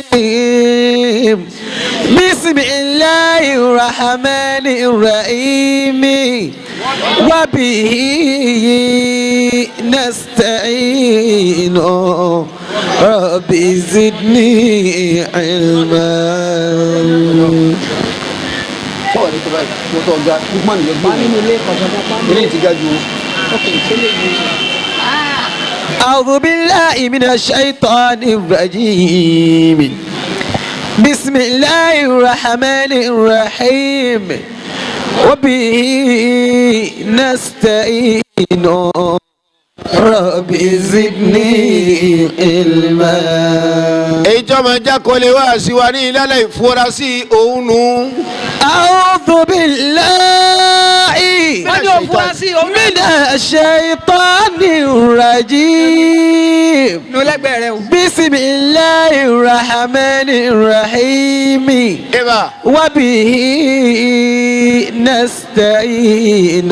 الرجيم بسم الله الرحمن الرحيم وبه نستعين رب زدني علما. أعوذ بالله من الشيطان الرجيم بسم الله الرحمن الرحيم وبه نستعين رب زدني علما. èyí tí ọmọ ẹja kò lè wá sí wa ní ìlànà ìfurasí òun nù. أعوذ بالله من الشيطان الرجيم بسم الله الرحمن الرحيم وبه نستعين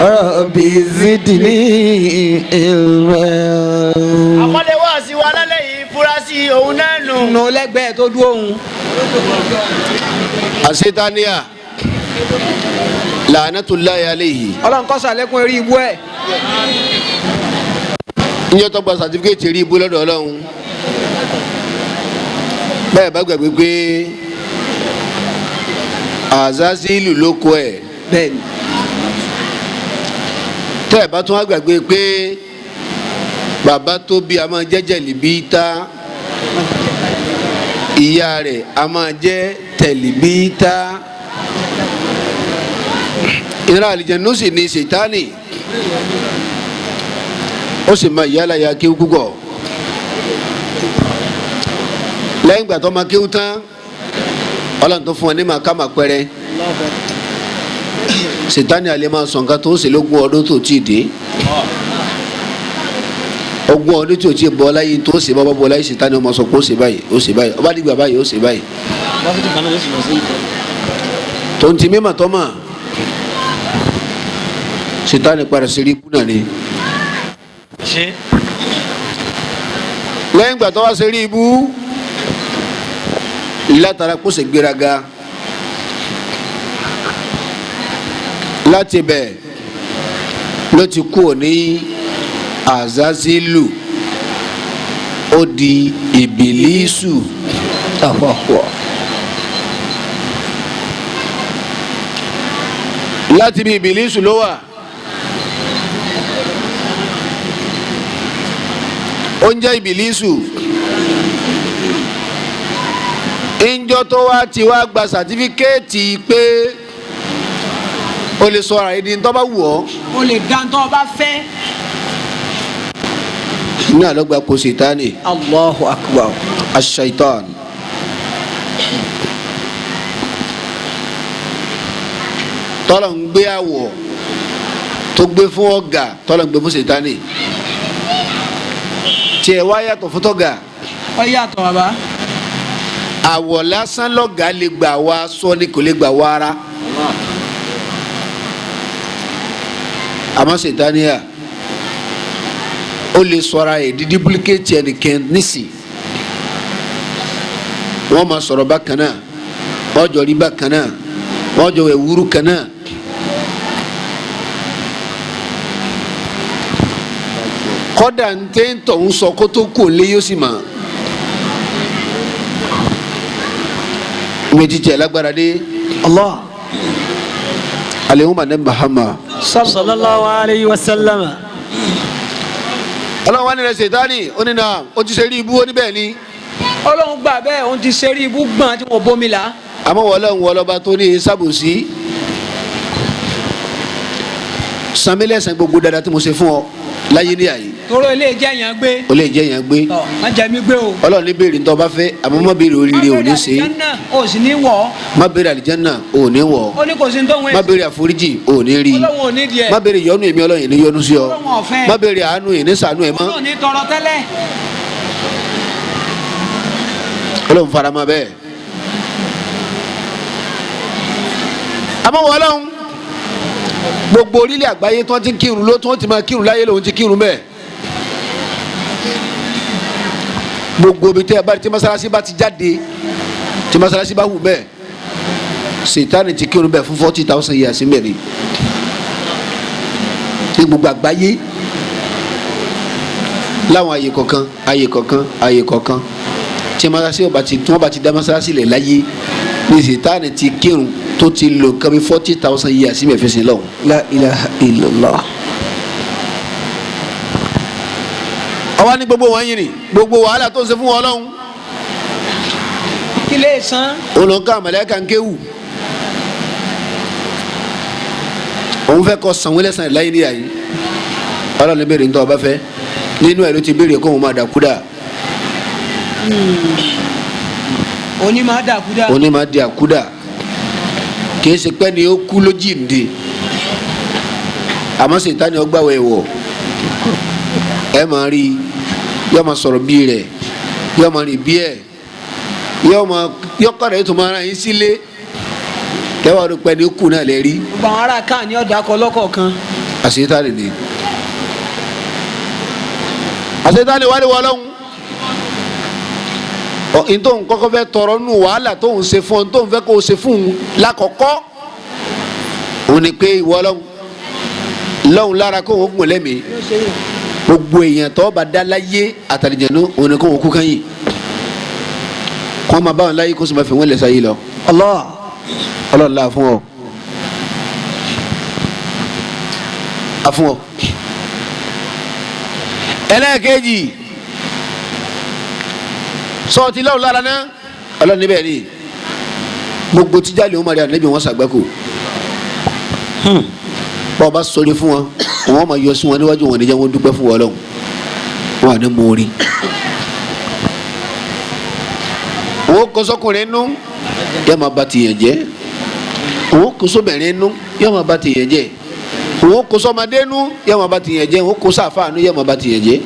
رب زدني علما. àkọlé wá sí wa lálẹ́ yìí ìfurasí òun náà nù lẹ́gbẹ̀ẹ́ tó dúró òun. àṣetánìyà làánàtúláyà aléyìí. ọlọ́run kó ṣàlékún eré ibú ẹ̀. níjọ́ tó gba sàtífíkẹ́tì eré ibú lọ́dọ̀ ọlọ́run bẹ́ẹ̀ bá gbàgbé pé àzázílù ló kọ ẹ̀. bẹ́ẹ̀ni. tẹ́ ẹ̀ bá tún wá gbàgbé pé bàbá tó bí a máa jẹ́ jẹ̀lìbí tá ìyá rẹ̀ a máa jẹ́ tẹ̀lìbí tá ìran àlìjẹ̀nú sì ní ṣètánì ó sì máa yálà ya kéwú púpọ̀ lẹ́yìn ìgbà tó máa kéwú tán ọlọ́run tó fún wa ní màá ká màá pẹ́rẹ́ ṣètánì àlẹ́ máa sọ nǹkan tó ṣe lógún ọdún tó ti dé ogún ọdún tí o ti bọ́ láyé tó ṣe bá bọ́ láyé ṣètánì ọmọ sọ pé ó ṣe báyìí ó ṣe báyìí ọba dìgbà báyìí ó ṣe báyìí tó ń ti mímọ̀ tó mọ̀ ṣètánì padà sí rí ikú náà ni lẹ́yìn ìgbà tó wá ṣe rí ibú látara kó ṣe gbéraga láti bẹ̀ ló ti kú ní azazilu ó di ìbílísù láti bí ìbílísù ló wà ó ń jẹ́ ìbílísù ìjọ tó wá ti wá gba sàtífíkẹ́ẹ̀tì pé o lè sọ ara ẹni tó bá wù ọ́ o lè dá tó bá fẹ́. ní àlọ́gbà kò ṣètánì. Allahu akbar. aṣ-ṣaitan. tọ́lọ̀ ń gbé àwọ̀ tó gbé fún ọ̀gá tọ́lọ̀ ń gbé fún ṣètánì. tiẹ̀ wá yàtọ̀ fún tọ́gà. ó yàtọ̀ bàbá. àwọ̀ lásán lọ́gà lè gbà wá sọ ni kò lè gbà wá ara. àmọ́ ṣètánì yà ó lè sọra ẹ̀ di duplicate ẹnìkan nísì wọ́n máa sọ̀rọ̀ bákan náà wọ́n jọ rí bákan náà wọ́n jọ ẹ̀wúrú kan náà. kọ́dà ń tẹ́ ń tọ̀ ń sọ kó tó kù lé yóò sì mà. méjì tẹ̀ lágbára dé. Allah. alehuma ne Muhammad. sallallahu alayhi wa sallam. ọlọ́run wá nílẹ̀ ṣètánì ó ní náà ó ti ṣe rí ibú ó ní bẹ́ẹ̀ ni. ọlọ́run gbà bẹ́ẹ̀ òun ti ṣe rí ibú gbọ̀n tí wọ́n bómi la. àmọ́ wọlọ́run wọlọ́ba tó ní sábòsí sanmílẹ̀sán gbogbo dada tí mo ṣe fún ọ láyé ní àyè. toro ilé jẹ́ yẹn gbé. o lè jẹ́ yẹn gbé. ọ má jẹ́ mi gbé o. ọlọ́run ní béèrè ntọ́ bá fẹ́ àmọ́ má béèrè oríire ò ní ṣe. má béèrè àlìjánná o sì ní wọ̀. má béèrè àlìjánná ò ní wọ̀. ó ní kò sí tó ń wẹ̀. má béèrè àforíjì ò ní rí. ọlọ́run ò ní díẹ̀. má béèrè yọ́nú èmi ọlọ́run yìí ní yọ́nú sí ọ. ọlọ́run ò fẹ́. má béèrè àánú yìí ní ṣàánú ẹ̀ mọ́. ọlọ́run ní tọrọ tẹ́lẹ̀. ọlọ́run fara mọ́ bẹ́ẹ̀. àmọ́ wọ ọlọ́run gbogbo orílẹ̀ àgbáyé tí wọ́n ti ń kírun ló tí wọ́n ti máa kírun láyé lòun ti kírun bẹ́ẹ̀. gbogbo bi tẹ́ ẹ bá tí masalasi bá ti jáde tí masalasi bá wù bẹ́ẹ̀ sèétánì ti kírun bẹ́ẹ̀ fún 40,000 years mẹ́rin ní gbogbo àgbáyé láwọn àyè kọ̀ọ̀kan tí masalasi tí wọ́n bá ti dá masalasi lẹ̀ láyé ní sèétánì ti kírun tó ti lò kàbí 40,000 years mẹ́rin fẹsẹ̀ lọ́wọ́. La ilaha illallah. àwa ní gbogbo wọn yìí ni gbogbo wàhálà tó ń ṣe fún wọn lọ́hùn. Ilé san. olùkọ́ àmàlẹ́kà ń kéwù òun fẹ́ kọ́ sanwó lẹ́sàn láyé níyà yìí ọlọ́run béèrè ń tọ́ ọba fẹ́ nínú ẹ̀ ló ti béèrè kó òun máa dàkúdà. Oní máa dàkúdà. oní máa di àkúdà kì í ṣe pẹ́ ni ó kú ló jíǹde àmọ́ Sàtánì ọgbàwọ̀ ẹ̀wọ̀ ẹ máa rí yọ máa sọ̀rọ̀ bí rẹ̀ yọ máa rí bí ẹ̀ yọ kọ́ rẹ̀ tó máa ra yín sílé kẹwàá ló pẹ́ ni ó kú náà lẹ́ rí. Gbogbo àwọn ará káà ní ọ̀dà akọ lọ́kọ̀ọ̀kan. Sàtánì ni Sàtánì wà ní wọ́n lọ́hùn ntòun kọ́kọ́ fẹ́ tọrọ nù wàhálà tóun ṣe fún ọ ntòun fẹ́ kó o ṣe fún un lákọ̀ọ́kọ́ òun ni pé ìwọ lọ́hùn lára kó o gùn lẹ́mìí gbogbo èèyàn tó bá dá láyé àtàlìjẹ̀nu òun ni kó o kú kẹ́yìn kó o máa bá wọn láyé kó o sì máa fi wọn lẹ́sà yìí lọ. Ọlọ́run la fún ọ afún ọ ẹlẹ́ẹ̀kejì sọọti lọ́wọ́ lára náà ọlọ́run níbẹ̀ ni gbogbo tíjà lè wọ́n máa rí ànábì wọn sàgbákò bọ́ọ̀ bá sọrí fún wọn wọn máa yọ sí wọn níwájú wọn níjà wọn dúpẹ́ fún wọn lọ́wọ́ wọn àní mú orí wọn kó sọkùnrin nú yẹ máa bá tìyẹn jẹ́ wọn kó sọbìnrin nú yẹ máa bá tìyẹn jẹ́ wọn kó sọmọdé nú yẹ máa bá tìyẹn jẹ́ wọn kó sáfà nú yẹ máa bá tìyẹn jẹ́.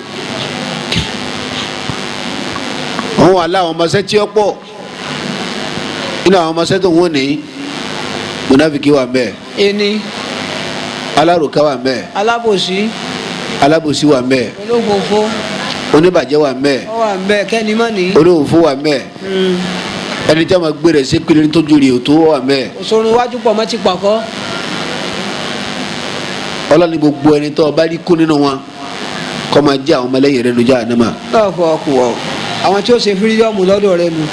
àwọn wà láwọn ọmọọṣẹ́ tí ó pọ̀ nínú àwọn ọmọọṣẹ́ tó wọ́n ní munafiki wà mbẹ. Ẹni. alárùkà wà mbẹ. alábòsí wà mbẹ. olóògbòfó. oníbàjẹ́ wà mbẹ. ó wà mbẹ kẹ́ni mọ́ ni. olóòfó wà mbẹ. ẹni tí a máa gbé rẹ̀ sí pélé tó ju rè tó wà mbẹ. òṣòro iwájú pọ̀ mọ́ ti pàkọ́. ọlọ́ni gbogbo ẹni tó bá rí kó nínú wọn kọ́ máa jẹ́ àwọn ọmọlẹ́yìn rẹ̀ lójú àná mà. àwọn tí ó ṣe fírídọ́ọ̀mù lọ́dọ̀ rẹ nu.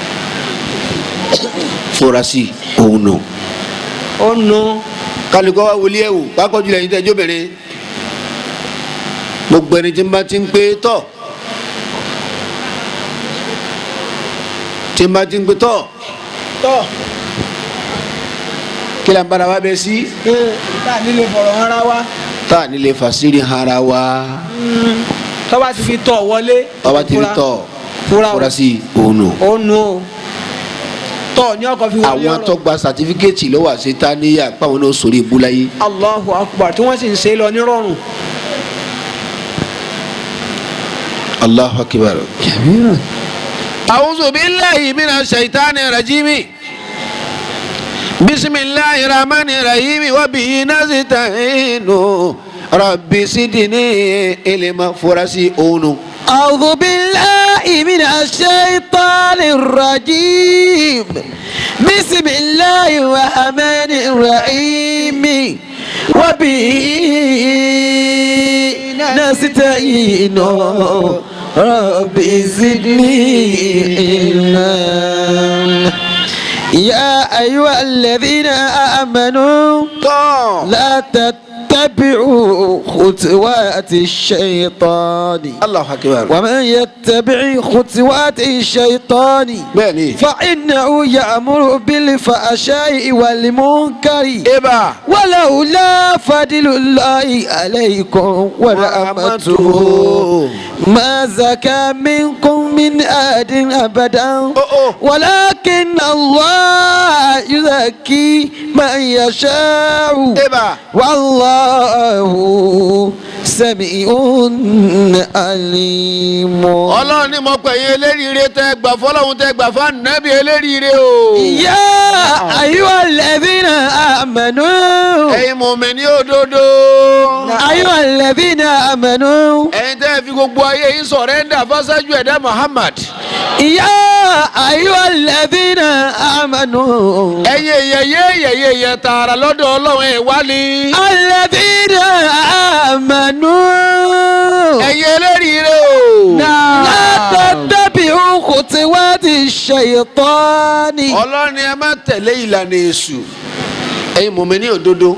furasi òun nù. ó nu. kálukọ́ wa wọlé ẹ̀wò pákọ́ jùlọ ẹ̀yin tẹ́ ẹjọ́ bẹ̀rẹ̀ gbogbo ẹni tí ń bá ti ń pé tọ̀ kí la ń bára wa bẹ sí. tá a nílé fọ̀rọ̀ hara wa. tá a nílé fasiri hara wa. tọ́ba ti fi tọ̀ wọlé. tọ́ba ti fi tọ̀ furasi òun nù. ó nu o tọ̀ ní ọkọ̀ fi wọlé ọ̀rọ̀. àwọn tó gba sàtífíkẹ́tì lọ́wọ́ Sàtáníyà pàwọn náà sórí ibú láyé. Allahu Akbar tí wọ́n sì ń ṣe lọ nírọ̀rùn. Allahu Akbar. A'udhu billahi minash shaitani rajimi. Bismillahir rahmanir rahim wa bihi nasta'inu. Rabbi zidni ilma furasi òun. أعوذ بالله من الشيطان الرجيم بسم الله الرحمن الرحيم وبه نستعين رب زدني علما يا أيها الذين آمنوا لا تتبعوا خطوات الشيطان. الله أكبر. ومن يتبع خطوات الشيطان فإنه يأمر بالفحشاء والمنكر ولولا فضل الله عليكم ورحمته ما زكى منكم من أحد أبدا ولكن الله يزكي من يشاء والله sami'un alim. Ọlọ́run ni mo pè yín eléríire tẹ́ gbà fọlọ́run tẹ́ gbà fún ànábì eléríire o. Ya ayyuhal ladhina amanu. ẹ̀yin mùmínì òdodo. Ayyuhal ladhina amanu. ẹ̀yin tẹ́ fi gbogbo ayé yín sọ̀rẹ́ńdà fásájú ẹ̀dá Muhammad. يا أيها الذين آمنوا ẹ̀yin tààrà lọ́dọ̀ Ọlọ́run ẹ̀ wá ní. الذين آمنوا ẹ̀yin eléríire o. لا تتبعوا خطوات الشيطان. Ọlọ́run ni ẹ má tẹ̀lé ìlànà èṣù. ẹ̀yin mùmínì òdodo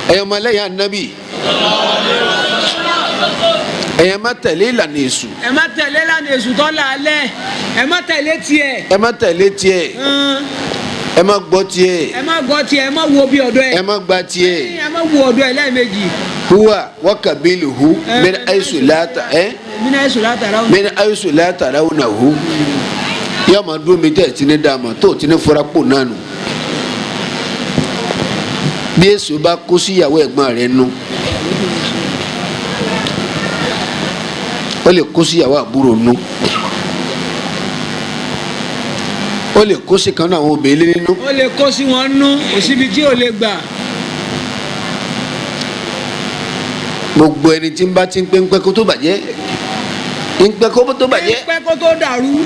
ẹ̀yin ọmọlẹ́yìn Ànábì ẹ̀yin má tẹ̀lé ìlànà èṣù. ẹ má tẹ̀lé ìlànà èṣù tó lálẹ́ ẹ má tẹ̀lé tiẹ̀. ẹ má tẹ̀lé tiẹ̀. ẹ má gbọ́ tiẹ̀. ẹ má gbọ́ tiẹ̀ ẹ má wo bí ọ̀dọ̀ ẹ. ẹ má gba tiẹ̀. ẹ má wo ọ̀dọ̀ ẹ lẹ́ẹ̀mejì. huwa wa kabiluhu min aisu lata min aisu lata rawnahu yóò máa dúró mi tẹ́ ẹ̀ tí ní dààmú tó tí ní fura pò náà nù. bí èso bá kó síyàwó ẹ̀gbọ́n rẹ̀ nù ó lè kó síyàwó àbúrò nù ó lè kó sí kan náà àwọn obìnrin nínú. ó lè kó sí wọn nú kò síbi tí ò lè gbà. gbogbo ẹni tí ń bá ti ń pẹ́ ń pẹ́ kó tó bàjẹ́ ń pẹ́ kó tó bàjẹ́. ń pẹ́ kó tó dàrú.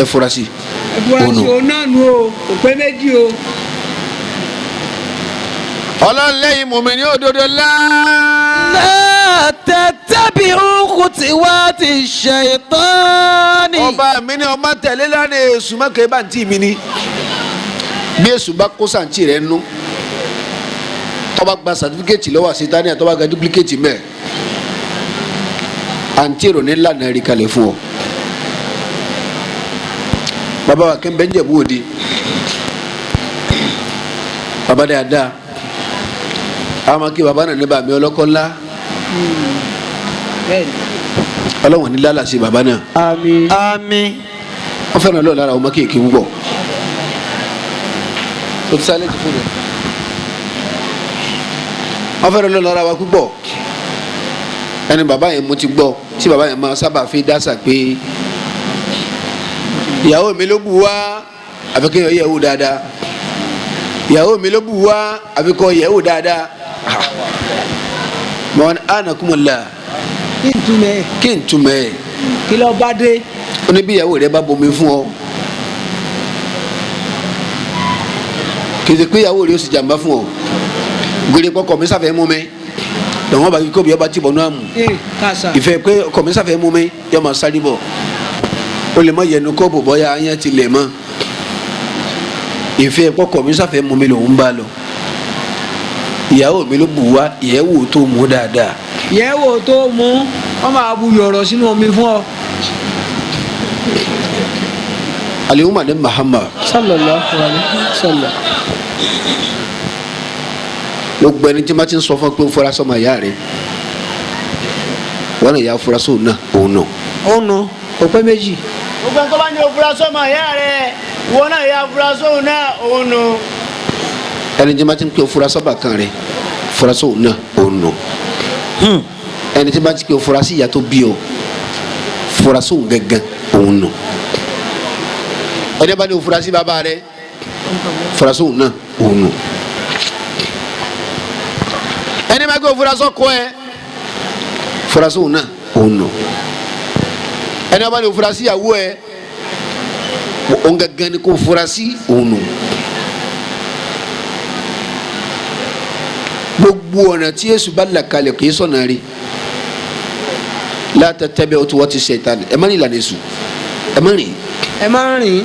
ẹ fura sí. ẹ fura sí o náà nu o kò pé méjì o. Ọlọ́run lẹ́yìn mùmínì òdodo ńlá. لا تتبعوا خطوات الشيطان. ọba mi ni ọmọ tẹ̀lé lánàá èṣù mọ́kẹ́ bá ń tì mí ni. bí èṣù bá kó sàǹtì rẹ̀ nú tọ́ba gba sàtífíkẹ́tì lọ́wọ́ àṣetánì àtọ́ba gba dúpílíkẹ́tì mẹ́ẹ̀ àǹtí rò ní lànà rí kalẹ̀ fún ọ. bàbá wa kẹ́ ń bẹ́ ń jẹ̀bú òde bàbá dáadáa àwọn kí bàbá náà ní bàmí ọlọ́kọ́ ńlá ọlọ́wọ̀n ní lálàsí bàbá náà. àmín. àmín. wọ́n fẹ́ràn lọ́ọ̀ lára ọmọ kéèké púpọ̀ o ti sálẹ̀ ti fún mi. wọ́n fẹ́ràn lọ́ọ̀ lára wa púpọ̀ ẹni bàbá yẹn mo ti gbọ́ tí bàbá yẹn máa sábà fi dásà pé ìyàwó mi ló bù wá àfi kéèyàn yẹ̀ wò dáadáa ìyàwó mi ló bù wá àfi kọ́ yẹ̀ wò dáadáa mọ̀ ánàkùnmọ̀lá kí n túmẹ̀. kí n túmẹ̀. kí ló bá dé. ó ní bí ìyàwó rẹ bá bomi fún ọ kì í ṣe pé ìyàwó rẹ ó sì jàmbá fún ọ gbèrè pọkọ mi sáfẹ́ mú mi lọ́wọ́n bá kíkọ́ bí ọba tí bọ̀ náà mú ìfẹ́ pé ọkọ mi sáfẹ́ mú mi yọ máa sáré bọ̀ ó lè má yẹnu kọ́ọ̀bù bọ́yá ayé ti lẹ̀ mọ́ ìfẹ́ pọkọ mi sáfẹ́ mú mi lòún bá lọ ìyàwó mi ló bù wá ìyẹ́wò tó mú dáadáa. ìyẹ́wò tó mú wọ́n máa bu yọ̀rọ̀ sínú omi fún ọ. alihuma ne Muhammad. sallallahu alaihi wasallam. gbogbo ẹni tí ma ti ń sọ fún pé ó fura sọmọ ìyá rẹ wọn náà yà fura sóun náà òun náà. òun náà kò pé méjì. gbogbo ẹni tó bá ní o fura sọmọ ìyá rẹ wọn náà yà fura sóun náà òun náà. ẹni tí ma ti ń pè ó fura sọba kan rẹ fura sóun náà òun náà. ẹni tí ma ti pè ó fura sí ìyá tó bí ọ fura sóun gángan òun náà. ẹni bá ní o fura sí bàbá rẹ fura sóun náà òun náà. ẹni máa gbé òfurasọ kọ ẹ furasọ òun náà òun nọ ẹni máa ní òfurasí ìyàwó ẹ òun gẹ́gẹ́ ni kò furasí òun nọ gbogbo ọ̀nà tí Jésù bá là kalẹ̀ kì í sọ̀nà rí látẹ̀tẹ̀bẹ̀ ọtí wọ́n ti ṣẹ̀tánì ẹ má ní ìlànà Jésù ẹ má rìn. ẹ má rìn.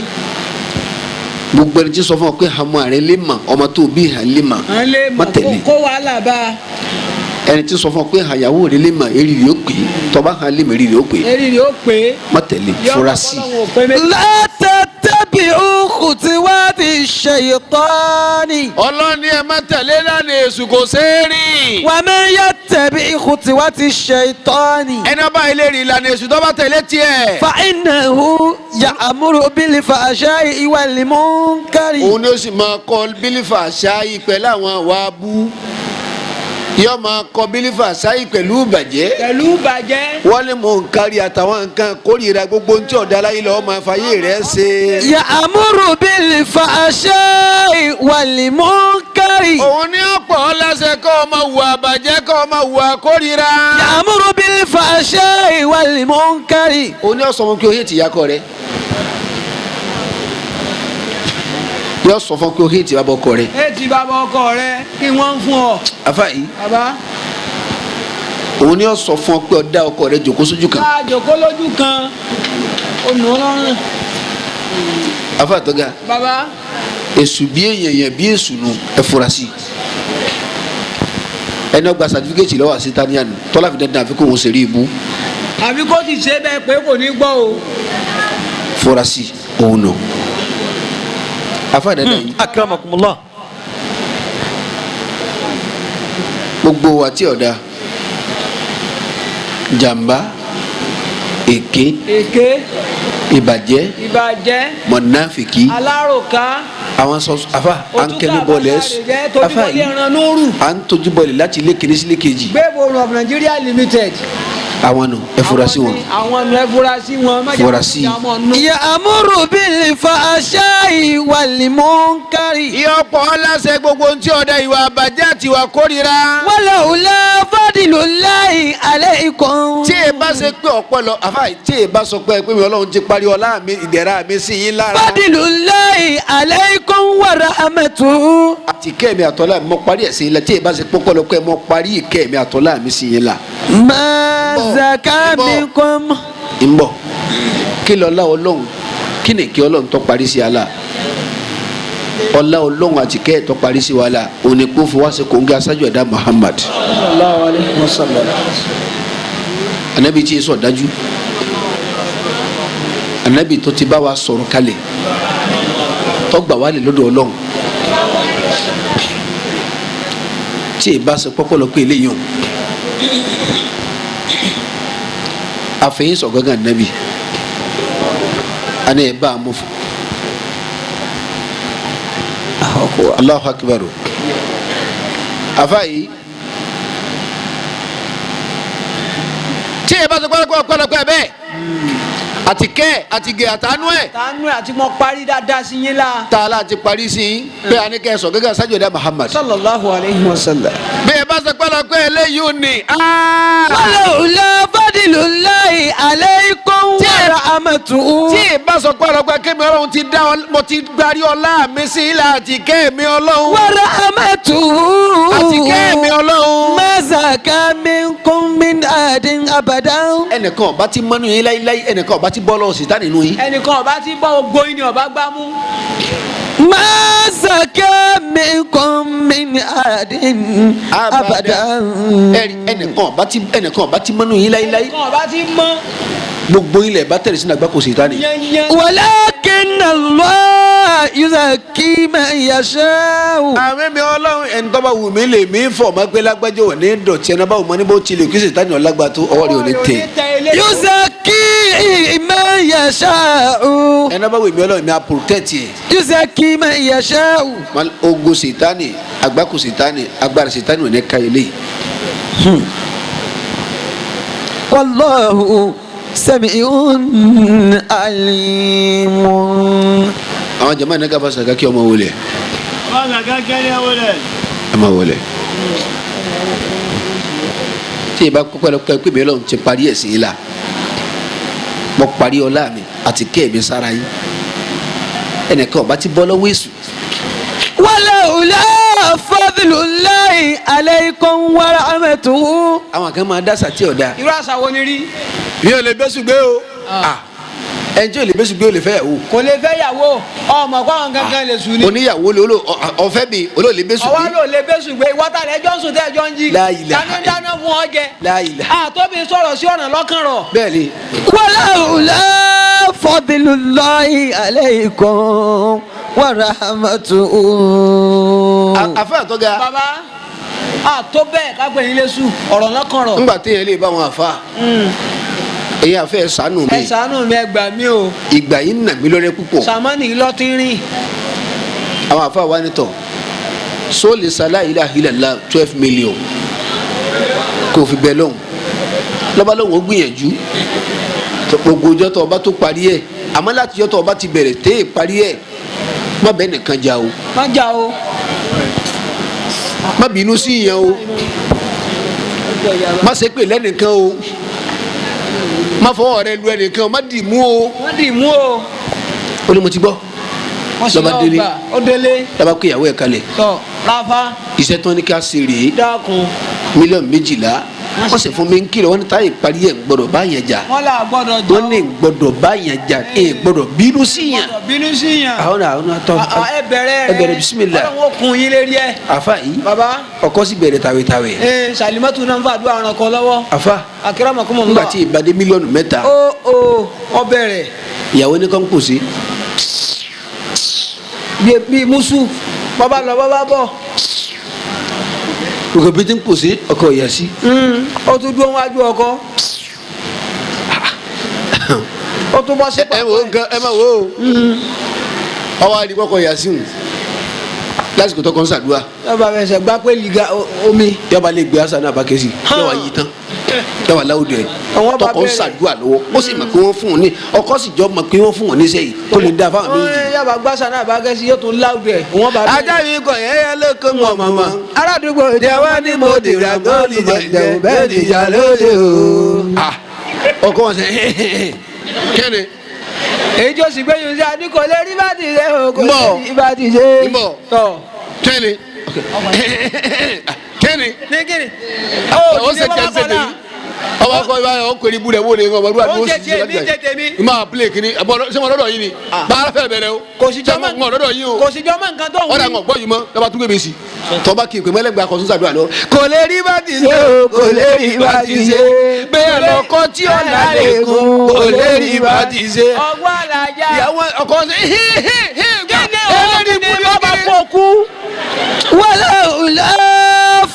gbogbo ẹni tí sọ fún ọ pé àmọ́ rẹ lè mà ọmọ tó bí hàn lè mà má tẹ̀lé. kó wàhálà bá. ẹni tí sọ fún ọ pé àyàwó rẹ lè mà èrì rẹ ó pè é tọba hàn lè mà èrì rẹ ó pè é. èrì rẹ ó pè é. má tẹ̀lé fura sí. la tattabi'u khutuwati shaytani. ọlọ́ni ẹ má tẹ̀lé lánàá èṣù kò sẹ́ẹ̀rì. wa man yattabi' khutuwati shaytani. ẹni ọba ilé rí ìlànà èṣù tó bá tẹ̀lé tiẹ̀. fa innahu ya'muru bil fahsha'i wal munkari. òun ni ó sì máa kọ bílífà ṣááyí pẹ̀lú àwọn àwa abú yóò máa kọ bílífà ṣááyí pẹ̀lú ìbàjẹ́. pẹ̀lú ìbàjẹ́. wọ́n lè mú nkari àtàwọn nǹkan kórìíra gbogbo ohun tí ọ̀dà aláyé lọ́wọ́ máa fàyè rẹ̀ ṣe. ya'muru bil fahsha'i wal munkari. òun ní ọ̀pọ̀ láṣẹ kọ́ ọ máa hùwà àbàjẹ́ kọ́ ọ máa hùwà kórìíra. ya'muru bil fahsha'i wal munkari. òun ní ọ̀sán wọn kí o yé tìyàkọ rẹ yóò sọ fún pé o hate bàbá ọkọ rẹ. ti bàbá ọkọ rẹ kí wọ́n ń fún ọ. afa yìí bàbá. òun ni yóò sọ fún ọ pé ọ dá ọkọ rẹ jòkó sójú kan. ká jòkó lójú kan ó nù ọ́ lọ́rùn. afa tọ́ga bàbá. èṣù bí èèyàn bí èṣù nù ẹ fura sí ẹni ọgbà sàtífíkẹ́tì lọ́wọ́ àṣetánìyàn tọ́lá fi dandan àfi kó wọn ṣeré ibú. àbí kó ti ṣe bẹ́ẹ̀ pé kò ní gbọ́ o. fura sí òun nù. afa dandan yìí. akramakumullah. gbogbo wa tí ọ̀dà jàmbá èké ìbàjẹ́ mọ̀nàfìkì aláròká àwọn sọ afa à ń kẹ́ni bọ́ọ̀lù afa yìí à ń tójú bọ́ọ̀lù láti ilé kìíní sí ilé kejì. gbẹ́bọ̀rún of Nigeria limited. àwọn nù ẹ fura sí wọn. àwọn nù ẹ fura sí wọn. fura sí. ya'muru bil fahsha'i wal munkari. ìyọ̀pọ̀ ọ̀làṣẹ gbogbo ntí ọ̀dà ìwà àbàjẹ́ àti ìwà kórìíra. walaula fadlullahi alaykum. tí ẹ bá ṣe pé ọpọlọ àfa tí ẹ bá sọ pé mi Ọlọ́run ti parí ọlá mi ìdẹ̀ra mi sí yín lára. fadlullahi alaykum wa rahmatuhu. àti kẹ́mi àtọ́lá mi mọ parí ẹ̀ sí yín la tí ẹ bá ṣe pọ́pọ́lọ pé mọ parí kẹ́mi àtọ́lá mi sí yín la. ma zaka minkum. ń bọ̀ kí lọ́lá Ọlọ́run kí ni kí Ọlọ́run tó parí sí ala ọlá Ọlọ́run àti kẹ́ ẹ̀ tó parí sí wa la òní kó fún wa ṣe kò ń gé aṣáájú ẹ̀dá Muhammad. sallallahu alaihi wasallam. anabi tí sọ dájú anabi tó ti bá wa sọ̀rọ̀ kalẹ̀ tó gbà wá lè lọ́dọ̀ Ọlọ́run tí ì bá ṣe pọ́pọ́lọ pé eléyìí o àfẹ́yìn sọ gángan anabi ana ẹ̀ bá a mú fún Allahu Akbar afa yìí tí ẹ bá sọ pẹ́lẹ́pẹ́ bẹ́ẹ̀ àti kẹ́ àti gẹ̀ àtànú ẹ̀. tànú ẹ̀ àti mo parí dáadáa sí yín la. tààlà ti parí sí yín pé a ní kẹ́ ẹ sọ gẹ́gẹ́ sájú ẹ̀dá Muhammad. sallallahu alayhi wa sallam. bí ẹ bá sọ pẹ́lẹ́pẹ́ eléyìí ò ní. walaula fadlullahi alaykum wa rahmatuhu. tí ẹ bá sọ pẹ́lẹ́pẹ́ kémi Ọlọ́run ti dá mo ti gbárí ọlá mi sí ilà àti kẹ́mi Ọlọ́run. wa rahmatuhu. àti kẹ́mi Ọlọ́run. ma zaka minkum min adin abadan. ẹnìkan ọba ti mọ́nú yín láíláí ẹnìkan ọba ti bọ́ lọ́wọ́ sí tánì nínú yín. ẹnìkan ọba ti bọ́ gbogbo yín ni ọba gbá mú. ma zaka minkum min adin abadan. ẹnìkan ọba ti mọ́nú yín láíláí ẹnìkan ọba ti mọ́. gbogbo ilẹ̀ bá tẹ̀lé sínú àgbákò sí tánì. walakinna Allah yuzakki man yasha'u. àmì mi Ọlọ́run ẹni tó bá wù mí lè mí fọ̀ máa gbé lágbájọ́ ò ní dọ̀tí ẹni bá wù mọ́ ní bó tilẹ̀ kí sèta ní ọ̀lágbá tó ọwọ́ rẹ̀ ò ní tẹ̀. yuzakki man yasha'u. ẹni bá wù mí Ọlọ́run mi à protect yẹ. yuzakki man yasha'u. ogo sètánì àgbákò sètánì agbára sètánì ò ní ká ilé. wallahu sami'un alimun. àwọn jama ní ká fa sàkà kí ọmọ wọlé. wọ́n sàkà kẹ́ni ẹ wọlé. ẹ má wọlé. tí ìbá kọ́kọ́ lọ pé mi Ọlọ́run ti parí ẹ̀sìn yìí la mo parí ọlá mi àti kẹ́ mi sára yín ẹnìkan ọba ti bọ́ lọ́wọ́ èṣù. walaula fadlullahi alaykum wa rahmatuhu. àwọn kan máa dá sàtì ọ̀dà. irú àṣà wo ni rí. mi ò lè bẹ́sù gbé o. ẹni tí ò lè bẹ́sù gbé o lè fẹ́ yàwó. kò lè fẹ́ yàwó ọmọ kó àwọn gangan lè sùn ni. oníyàwó lè ọ̀fẹ́ mi olóòlè bẹ́sù gbé. ọwọ́ ló lè bẹ́sù gbé ìwọ́ta rẹ̀ jọ́ sùn tẹ́ ẹjọ́ ń jí. La ilaha tani dáná fún ọ jẹ. La ilaha. àtọ́bi sọ̀rọ̀ sí ọ̀nà lọ́kàn rọ̀. bẹ́ẹ̀ni. walaula fadlullahi alaykum wa rahmatuhu. àfẹ́ àtọ́ga. baba àtọ́ bẹ́ẹ̀ kápẹ́ yín lé sùn ọ̀rọ̀ lọ́kàn rọ̀. ńgbà téèyàn lè bá wọn àfa. èyí àfẹ́ ṣàánú mi. ẹ ṣàánú mi ẹ gbà mí o. ìgbà yìí nà mí lọ́rẹ́ púpọ̀. sàmánì lọ́tínrín. àwọn àfa wa nítọ̀ sóòlì sálá ilaha illallah 12 million kò fi bẹ́ẹ̀ lọ́hùn lọ́ba lọ́hùn ó gbìyànjú gbogbo ọjọ́ tó ọba tó parí ẹ̀ àmọ́ láti ọjọ́ tó ọba ti bẹ̀rẹ̀ tẹ́ parí ẹ̀ má bẹ́ẹ̀ nìkan jà o. má jà o. má bínú sí ìyẹn o má ṣe pé lẹ́nìkan o má fọwọ́ rẹ lu ẹnìkan o má dì mú o. má dì mú o. ó ní mo ti gbọ́. lọ́ba délé ó délé lọ́ba kó ìyàwó ẹ̀ kalẹ̀ tọ rafa iṣẹ́ tán ní ká ṣe rèé dákun mílíọ̀nù 12 wọ́n sì fún mi ń kiri wọ́n ní táyì parí ẹ̀ ń gbọ́dọ̀ bá yẹn jà wọn là gbọ́dọ̀ jọ wọ́n ní ń gbọ́dọ̀ bá yẹn jà ẹ̀ gbọ́dọ̀ bínú sí yàn. bínú sí yàn àwọn àtọ ẹ bẹ̀rẹ̀ ẹ bẹ̀rẹ̀ bisimilá Ọlọ́run ó kun yín lérí ẹ àfa yìí baba ọkọ sì bẹ̀rẹ̀ tàwétàwé ee Salimatu náà ń fa àdúrà ọ̀ràn kan lọ́wọ́ àfa akérèmọkùnmọ nígbà tí ìbàdí mílíọ̀nù 3 ó ọ bẹ̀rẹ̀ ìyàwó ní kàn kù sí bí musu bàbá lọ bàbá bọ̀ òkè bí tí ń kù sí ọkọ ìyá sí. ó tún dúró wájú ọkọ ó tún bọ́ sí ẹ wò ó nǹkan ẹ má wò ó ọwọ́ àdìgbò ọkọ ìyá sí wọn lásìkò tó kàn ń ṣàdúrà yọba fẹsẹ̀ gbá pé liga omi yọba lè gbé asa náà bá kẹ́sì yọba yí tán yọba láwùjọ ẹ Àwọn bá tọkọ ń bẹ̀rẹ̀. ṣàdúrà lọ́wọ́ ó sì mọ̀ pé wọ́n fún wọn ní ọkọ sì jọ mọ̀ pé wọ́n fún wọn ní sẹ́yìn kó lè dá fáwọn méjì. yọba gbàsá náà bá kẹ́sì yóò tún láwùjọ ẹ̀ wọ́n bá bẹ̀rẹ̀. ajá mi kọ yẹ́yẹ́ lóko mọ̀ mọ̀mọ́ aládùúgbò jẹ́wọ́ ní mo dìrà góòlì jẹ̀jẹ̀ bẹ́ẹ̀ ni ìjà lóde o. ọkọ wọn sẹ kẹ́ni èyí tó sì gbé yìí sí àdínkù lè rí bá ti ṣe o kò Mbọ̀. lè rí bá ti ṣe. Mbọ̀. tọ kẹ́ni kẹ́ni ní kíni. ó ṣe kẹ́sẹ̀ tèmi ọmọ akọ ibà yẹn ọkọ ìbú rẹ wò lè ọmọ ìbúra Ó ń jẹ tèmi, ń jẹ tèmi. i máa play kini ṣé wọn lọ́dọ̀ yìí ni bàárà fẹ́ bẹ̀rẹ̀ o kò sí ṣé jọmọ wọn lọ́dọ̀ yìí o kò sí jọmọ nǹkan tó ń ọ̀dà ń gbọ́ yìí mọ́ lọ́ba tún gbé mi sí tọ́ba kì í pé mẹ́lẹ́gbẹ́ akọ̀tún sàdúrà lọ. kò lè rí bá ti ṣe o kò lè rí bá ti ṣe bẹ́ẹ̀ lọ́kọ́ tí ó là lè kún kò lè rí bá ti ṣe. ọgbọ́n àlàjá ìyàwó ọkọ ṣe kíni òun ni bàbá kò kú. walaula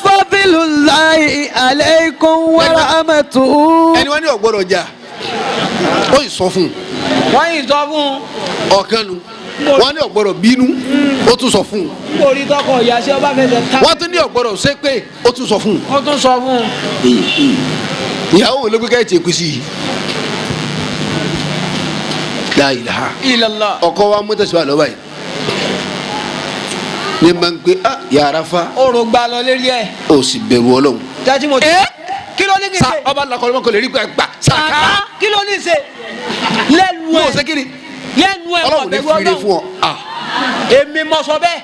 fadlullahi alaykum wa rahmatuhu. ẹni wọn ní ọgbọdọ jà ó yìí sọ fún wọ́n yìí sọ fún ọ̀kan nu wọn ní ọgbọdọ bínú ó tún sọ fún un orí tọkọ ìyá sí ọba fẹsẹ̀ ta. wọn tún ní ọgbọdọ ṣépè ó tún sọ fún ó tún sọ fún un. ìyàwó olóògbé ká ẹ̀ tiẹ̀ kú sí i. La ilaha ilàlá. ọkọ wa mú tẹsíwá lọ báyìí ní ma ń gbé yàrá fa oòrùn gba lọ lérí ẹ. ó sì bẹ̀rù Ọlọ́run. jájí mo ti. kí ló ní kí n sa ṣe. ọba lakọlọmọ kò lè rí gbà sàkà àká kí ló ní ṣe. lẹ́nu mo ẹ̀ ṣe kiri lẹ́nu ẹ̀ Ọlọ́run ní fìrè fún ọ. èmi mọ sọ bẹ́ẹ̀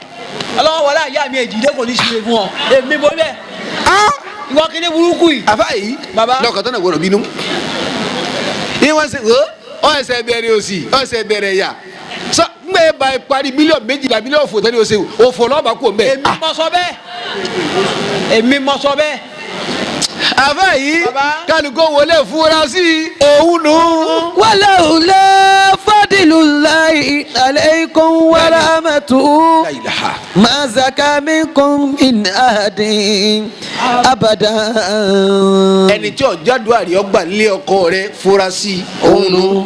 ọlọ́wọ́ wọlé àyà mi èjìdé kò ní ṣe fún ọ èmi mo bẹ́ẹ̀. ìwọ kìíní burúkú yìí. àfa yìí Baba. lọkọ tó náà gbọ́dọ̀ bínú. ní wọn ṣe ọ ẹsẹ bẹ̀rẹ̀ òsì ọ ẹsẹ bẹ̀rẹ̀ yà sọ ngbẹ bá ẹ parí mílíọ̀nù 2 mílíọ̀nù fò tẹ́lẹ̀ ọ̀sẹ̀ òfò lọ́ọ̀bà kò mbẹ́. èmi mọ sọ bẹ́ẹ̀ èmi mọ sọ bẹ́ẹ̀. àfa yìí Baba. kálukó wọlé fúra sí òun nù. walaula fadlullahi alaykum wa rahmatuhu. La ilaha. ما زكى منكم من أحد أبدا. ẹni tí ọjàdùn àrí ọgbà lé ọkọ rẹ̀ fura sí òun nù.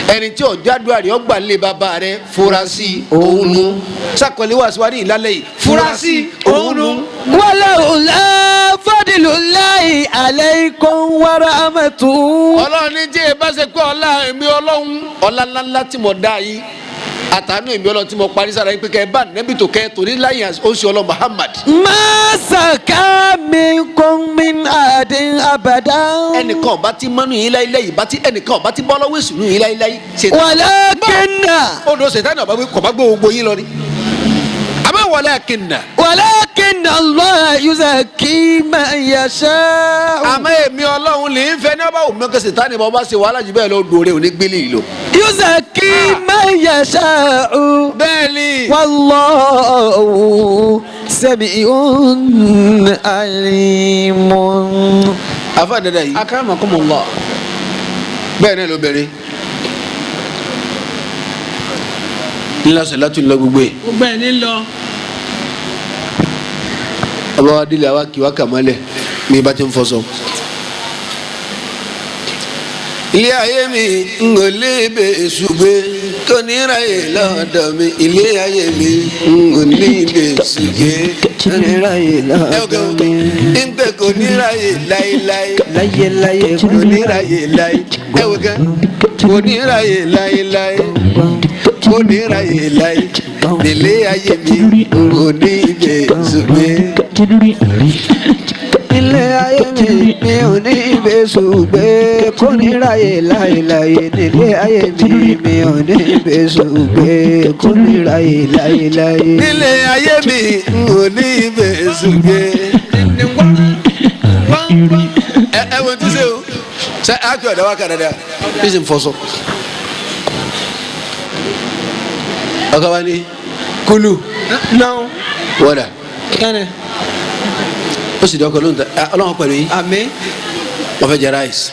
ẹni tí ọjàdùn àrí ọgbà lé bàbá rẹ̀ fura sí òun nù. sàkọlẹ wà síwájú ìlàlẹ yìí fura sí òun nù. ولولا فضل الله عليكم ورحمته. ọlọ́run ní tí ẹ bá ṣe pé ọlá èmi ọlọ́run ọlá ńláńlá tí mo dá yìí àtàánú èmi ọlọ́run tí mo parí sára yín pé kẹ́ ẹ bá nẹ́bí tó kẹ́ ẹ torí láyé oṣù ọlọ́ Muhammad. ما زكى منكم من أحد أبدا. ẹnìkan ọba tí mọ́nú yín láíláí ìbá tí ẹnìkan ọba tí bọ́ lọ́wọ́ èṣù nù yín láíláí. ولكن odò ṣètánì ọba kò bá gbé gbogbo yín lọ ni. àmọ́ ولكن الله يزكي من يشاء. àmọ́ èmi ọlọ́run lè ń fẹ́ ní ọba òmìnira kẹsì tani bá ọba ṣe wàhálà jù bẹ́ẹ̀ lọ dòre òní gbélé yìí lọ. يزكي من يشاء. bẹ́ẹ̀ni والله سميع عليم. àfa dada yìí akramakumullah. bẹ́ẹ̀ náà ló bẹ̀rẹ̀ ńlá sọ̀látù ńlá gbogbo ẹ̀ gbogbo ẹ̀ ní lọ. ọba wa délé àwa kì wá kà mọ́lẹ̀ ní bá ti ń fọṣọ. ilé ayé mi ń gò lébe ṣùgbé kò ní ráyè lọ́dọ̀ mi ilé ayé mi ń gò lébe ṣùgbé kò ní ráyè lọ́dọ̀ mi ń pẹ́ kò ní ráyè láéláé láyé kò ní ráyè láé ẹ wò kẹ́ kò ní ráyè láéláé kò ní ráyè láé ilé ayé mi ń gò lébe ṣùgbé. nílé ayé mi ò ní ìbésù gbé kó níráyè láéláé nílé ayé mi ò ní ìbésù gbé kó níráyè láéláé. nílé ayé mi ò ní ìbésù gbé. ẹ wo ti se o sẹ a kí ọ̀dà wa kàdà dà bí sì ń fọṣọ. ọkọ wa ni kulu. náà wọ́dà kẹ́nẹ̀. ó sì dọ́kọ̀ lóhùn tẹ ọlọ́run pẹ̀lú yín àmín. wọ́n fẹ́ jẹ ráìsì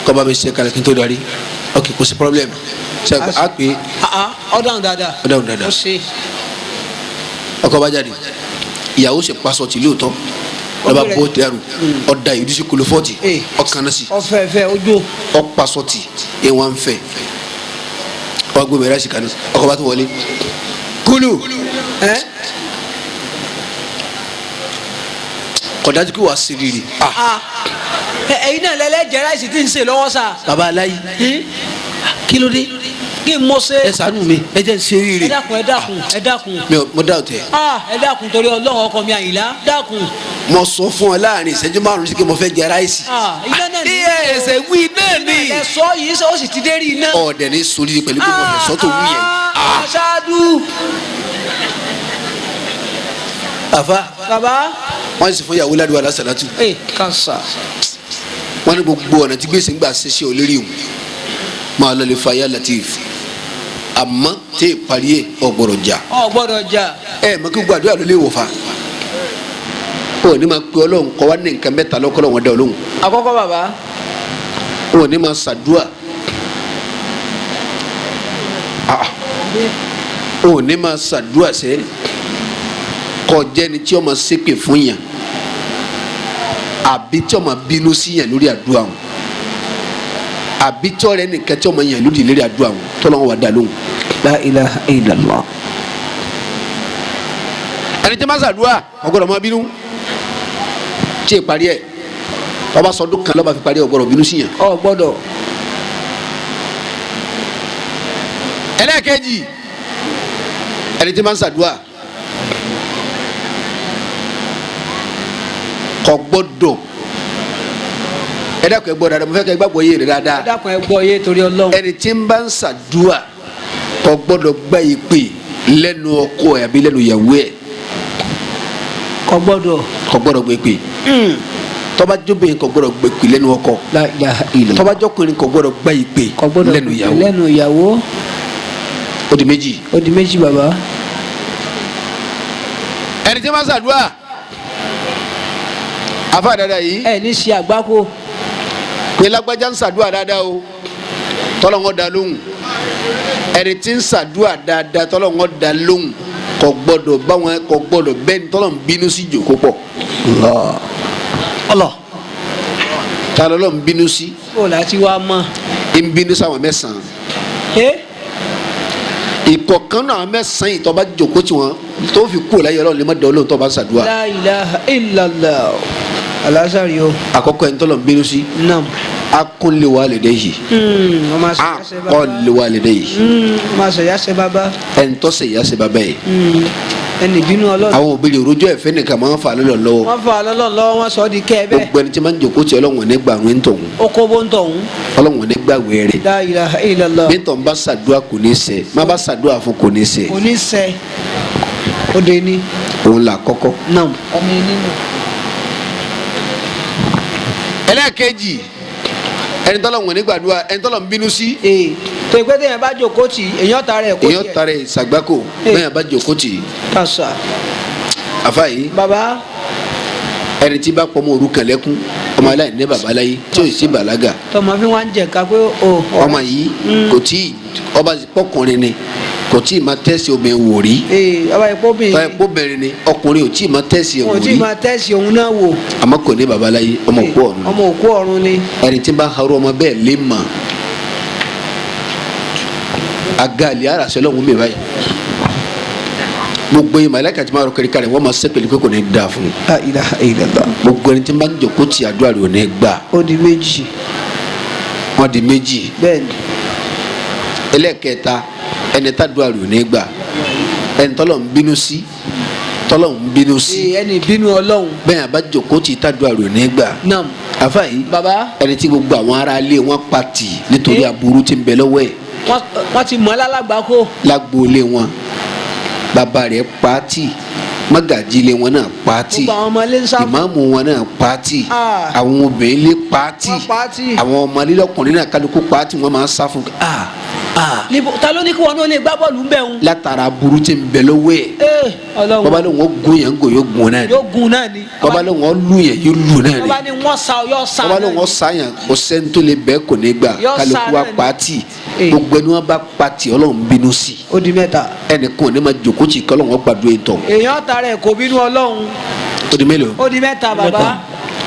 kọ́ba mi ṣe kalẹ̀ kí n tó darí ok kò sí problem ṣe a pè é. ọ̀dàn dáadáa. ọ̀dàn dáadáa ó ṣe. ọkọ bá jáde ìyàwó ṣe paṣọ tì lóòótọ́ lọ́ba bó tẹ́rù ọ̀dà yìí dùsí kolo fọ́ọ̀tì ọ̀kanna sí ọ̀fẹ́fẹ́ ojú. ọ̀paṣọ tì ìwọ̀n fẹ́ ọgbẹ́ mi ráìsì kanna ọkọ bá tó wọlé kulu kọ̀dájú kí wàá siriri. ẹ̀yin náà lẹ́lẹ́jẹ̀ ráìsì tí ń ṣe lọ́wọ́ sá. baba alayi kí ló dé kí n mọ ṣe. ẹ ṣàánú mi ẹ jẹ́ n ṣe rírì. ẹ dákun ẹ dákun ẹ dákun. mo dá o tẹ. ẹ dákun torí Ọlọ́run ọkọ mi Àyìnlá dákun. mo sọ fún ọ láàrin ìṣẹ́jú márùn-ún sí pé mo fẹ́ jẹ ráìsì. iná náà ní. iye ẹsẹ̀ wí náà ni. ẹ sọ yìí ó sì ti dé rí iná. ọ̀dẹ̀ ní sori pẹ̀lú pé mo fẹ́ sọ tó wú yẹn. aṣáájú. àfa baba. wọ́n sì fún ìyàwó ládùúgbò alásàlátù. kansa. wọ́n ní gbogbo ọ̀nà tí gbèsè ń gbà ṣe ṣe ò lérí òun máa lọ lè fa ya Latif àmọ́ tẹ́ ìparí ẹ̀ ọ̀gbọ̀rọ̀ jà. ọ̀gbọ̀rọ̀ jà. mọ kí gbàdúrà ló lè wọ̀ fa. ó ní ma pe Ọlọ́run kọ́ wá ní nǹkan mẹ́ta lọ́kọ́lọ́ wọn dá Ọlọ́run. àkọ́kọ́ baba. ó ní ma ṣàdúà. ó ní ma ṣàdúà sẹ́ kọ́ jẹ́ni tí ó ma ṣépè fún yàn àbí tí ó ma bínú sí yàn lórí àdúrà wọn àbí tí ọ̀rẹ́ nìkan tí ó ma yàn lórí ìlérí àdúrà wọn tọ́lọ́wọ́n wà dá lóhùn. La ilaha illallah. ẹni tí ma ṣàdúà ọgbọ́dọ̀ ma bínú tí ì parí ẹ̀ ọba sọdún kan lọ́ba fi parí ọgbọ́dọ̀ bínú sí yàn. ọgbọ́dọ̀. ẹlẹ́ẹ̀kejì ẹni tí ma ṣàdúà kò gbọ́dọ̀ ẹ dákun ẹ gbọ́ dáadáa mo fẹ́ kẹ́ ẹ gbàgbọ́ yé rẹ dáadáa. ẹ dákun ẹ gbọ́ yé torí Ọlọ́run. ẹni tí ń bá ń ṣàdúà kò gbọ́dọ̀ gbá ìpè lẹ́nu ọkọ ẹ̀ àbí lẹ́nu ìyàwó ẹ̀. kò gbọ́dọ̀. kò gbọ́dọ̀ gbé ìpè. tọ́ba jóbìnrin kò gbọ́dọ̀ gbé ìpè lẹ́nu ọkọ. La ilaha illallah. tọ́ba jọkùnrin kò gbọ́dọ̀ gbá ìpè lẹ́nu ìyàwó. lẹ́nu ìyàwó. ó di méjì. ó di méjì baba. ẹni tí ń bá ń ṣàdúà afa dada yìí. ẹ ní ṣe àgbákò. pé lágbájá ń ṣàdúà dáadáa o tọ́lọ́ngọ́ da lóhùn ẹni tí ń ṣàdúà dáadáa tọ́lọ́ngọ́ da lóhùn kò gbọ́dọ̀ báwọn kò gbọ́dọ̀ bẹ́ẹ̀ ni tọ́lọ́ ń bínú sí jòkó pọ̀. ọlọ. ta lọ́lọ́ ń bínú sí. o la ti wá mọ. ń bínú sáwọn mẹ́sàn-án. ìkọ̀kan náà mẹ́sàn-án ìtọ́ bá jòkó tí wọ́n tó fi kú láyé Ọlọ́run lè má dán Ọlọ́run tó bá ń ṣàdúà. La ilaha illallah. alasari o. àkọ́kọ́ ẹni tọ́lọ́ ń bínú sí. naam. akun lè wà lédè yìí. ọmọ àṣeyá ṣe bàbá. akọ lè wà lédè yìí. ọmọ àṣeyá ṣe bàbá. ẹni tọ́ sẹ̀ yá ṣe bàbá yìí. ẹni bínú Ọlọ́run. àwọn òbí rẹ̀ rojọ́ ẹ̀fẹ́ nìkan máa ń fa lọ́lọ́ lọ́wọ́. wọ́n fa lọ́lọ́ lọ́wọ́ wọn sọ ọ́ di kẹ́ ẹ bẹ́ẹ̀. gbogbo ẹni tí máa ń jòkó tí Ọlọ́run ní gbàgbé ń tọ̀hún. ó kó bó ń tọ̀hún. Ọlọ́run ní gbàgbé rẹ̀. La ilaha illallah. bí tọ̀ ń bá ṣàdúrà kò ní ṣẹ má bá ṣàdúrà fún kò ní ṣẹ. kò ní ṣẹ. ó de ní. òun là kọ́kọ́. naam. ọmọ yẹn nínú. ẹlẹ́ẹ̀kejì ẹni tọ́lọ̀ wọn ní gbàdúrà ẹni tọ́lọ̀ ń bínú sí. tó ìpè téèyàn bá jókòó tì èèyàn tara ẹ̀ kó tiẹ̀. èèyàn tara ẹ̀ ṣàgbákò bẹ́ẹ̀ bá jókòó tì. kàṣà. àfa yìí. baba. ẹni tí bá pọ̀ mọ́ òrukàn lẹ́kún ọmọ aláìní ní baba láyé tí ò sí bàlágà. tọmọ fi wá ń jẹ ká pé o. ọmọ yìí kò tí ọba pọkùnrin ni kò tí ì máa tẹ́sí obìnrin wò rí. ọba ìpó bìnrin. ọba ìpó bìnrin ni ọkùnrin ò tí ì máa tẹ́sí wò rí. ò tí ì máa tẹ́sí òun náà wò. àmọ́ kò ní baba láyé ọmọ òkú ọ̀run. ọmọ òkú ọ̀run ni. ẹni tí bá harú ọmọ bẹ́ẹ̀ lé mà àgàlì àràsẹ́ lọ́wọ́ mi báyìí gbogbo yìí màlẹ́kà tí ma rọ kiri kárẹ̀ wọ́n ma ṣe pẹ̀lú pé kò ní da fún un. La ilaha illallah. gbogbo ẹni tí n bá ń jòkó tí àdúrà rẹ̀ ò ní gbà. ó di méjì. wọ́n di méjì. bẹ́ẹ̀ni. ẹlẹ́kẹta ẹni tá àdúrà rẹ̀ ò ní gbà ẹni tọ́lọ̀ ń bínú sí tọ́lọ̀ ń bínú sí ẹni bínú Ọlọ́run. bẹ́ẹ̀ àbá jòkó tí tàdúrà rẹ̀ nígbà nam àfa yìí baba ẹni tí gbogbo àwọn ará ilé wọn pa tì nítorí aburú tí ń bẹ lọ́wọ́ ẹ̀ wọ́n ti mọ̀ lálàgbákò. lágboolé wọn bàbá rẹ̀ pa á tì mọ́gàjí ilé wọn náà pa á tì gbogbo àwọn ọmọ ilé ń sá fún. ìmáàmù wọn náà pa á tì Ah. àwọn obìnrin lé pa á tì Wọ́n pa á tì. àwọn ọmọ lílọ́kùnrin náà kálukú pa á tì wọ́n máa ń sá fún níbo ta ló ní kí wọn náà lè gbá bọ́ọ̀lù ń bẹ̀ ń. látara aburú tí ń bẹ lọ́wọ́ ẹ̀ Ọlọ́run bàbá lóun ó gún yẹn ń gò yóò gún náà ni yóò gun náà ni. bàbá lóun ó lù yẹn yóò lù náà ni bàbá ni wọ́n sa yọ sa bàbá náà lóun ni. ó sáyàn kò sẹ́ni tó lè bẹ́ẹ̀ kò ní gbà Yóò kálukú sá wa náà ni. pa á tì Eh. gbogbo ẹni wọn bá pa tì Ọlọ́run bínú sí ó di mẹ́ta. ẹnìkan ò ní ma jòkó tì kí Ọlọ́run ó gbàdúrà yìí tọ̀ èèyàn tara ẹ̀ kò bínú Ọlọ́run. ó di mélòó ó di mẹ́ta bàbá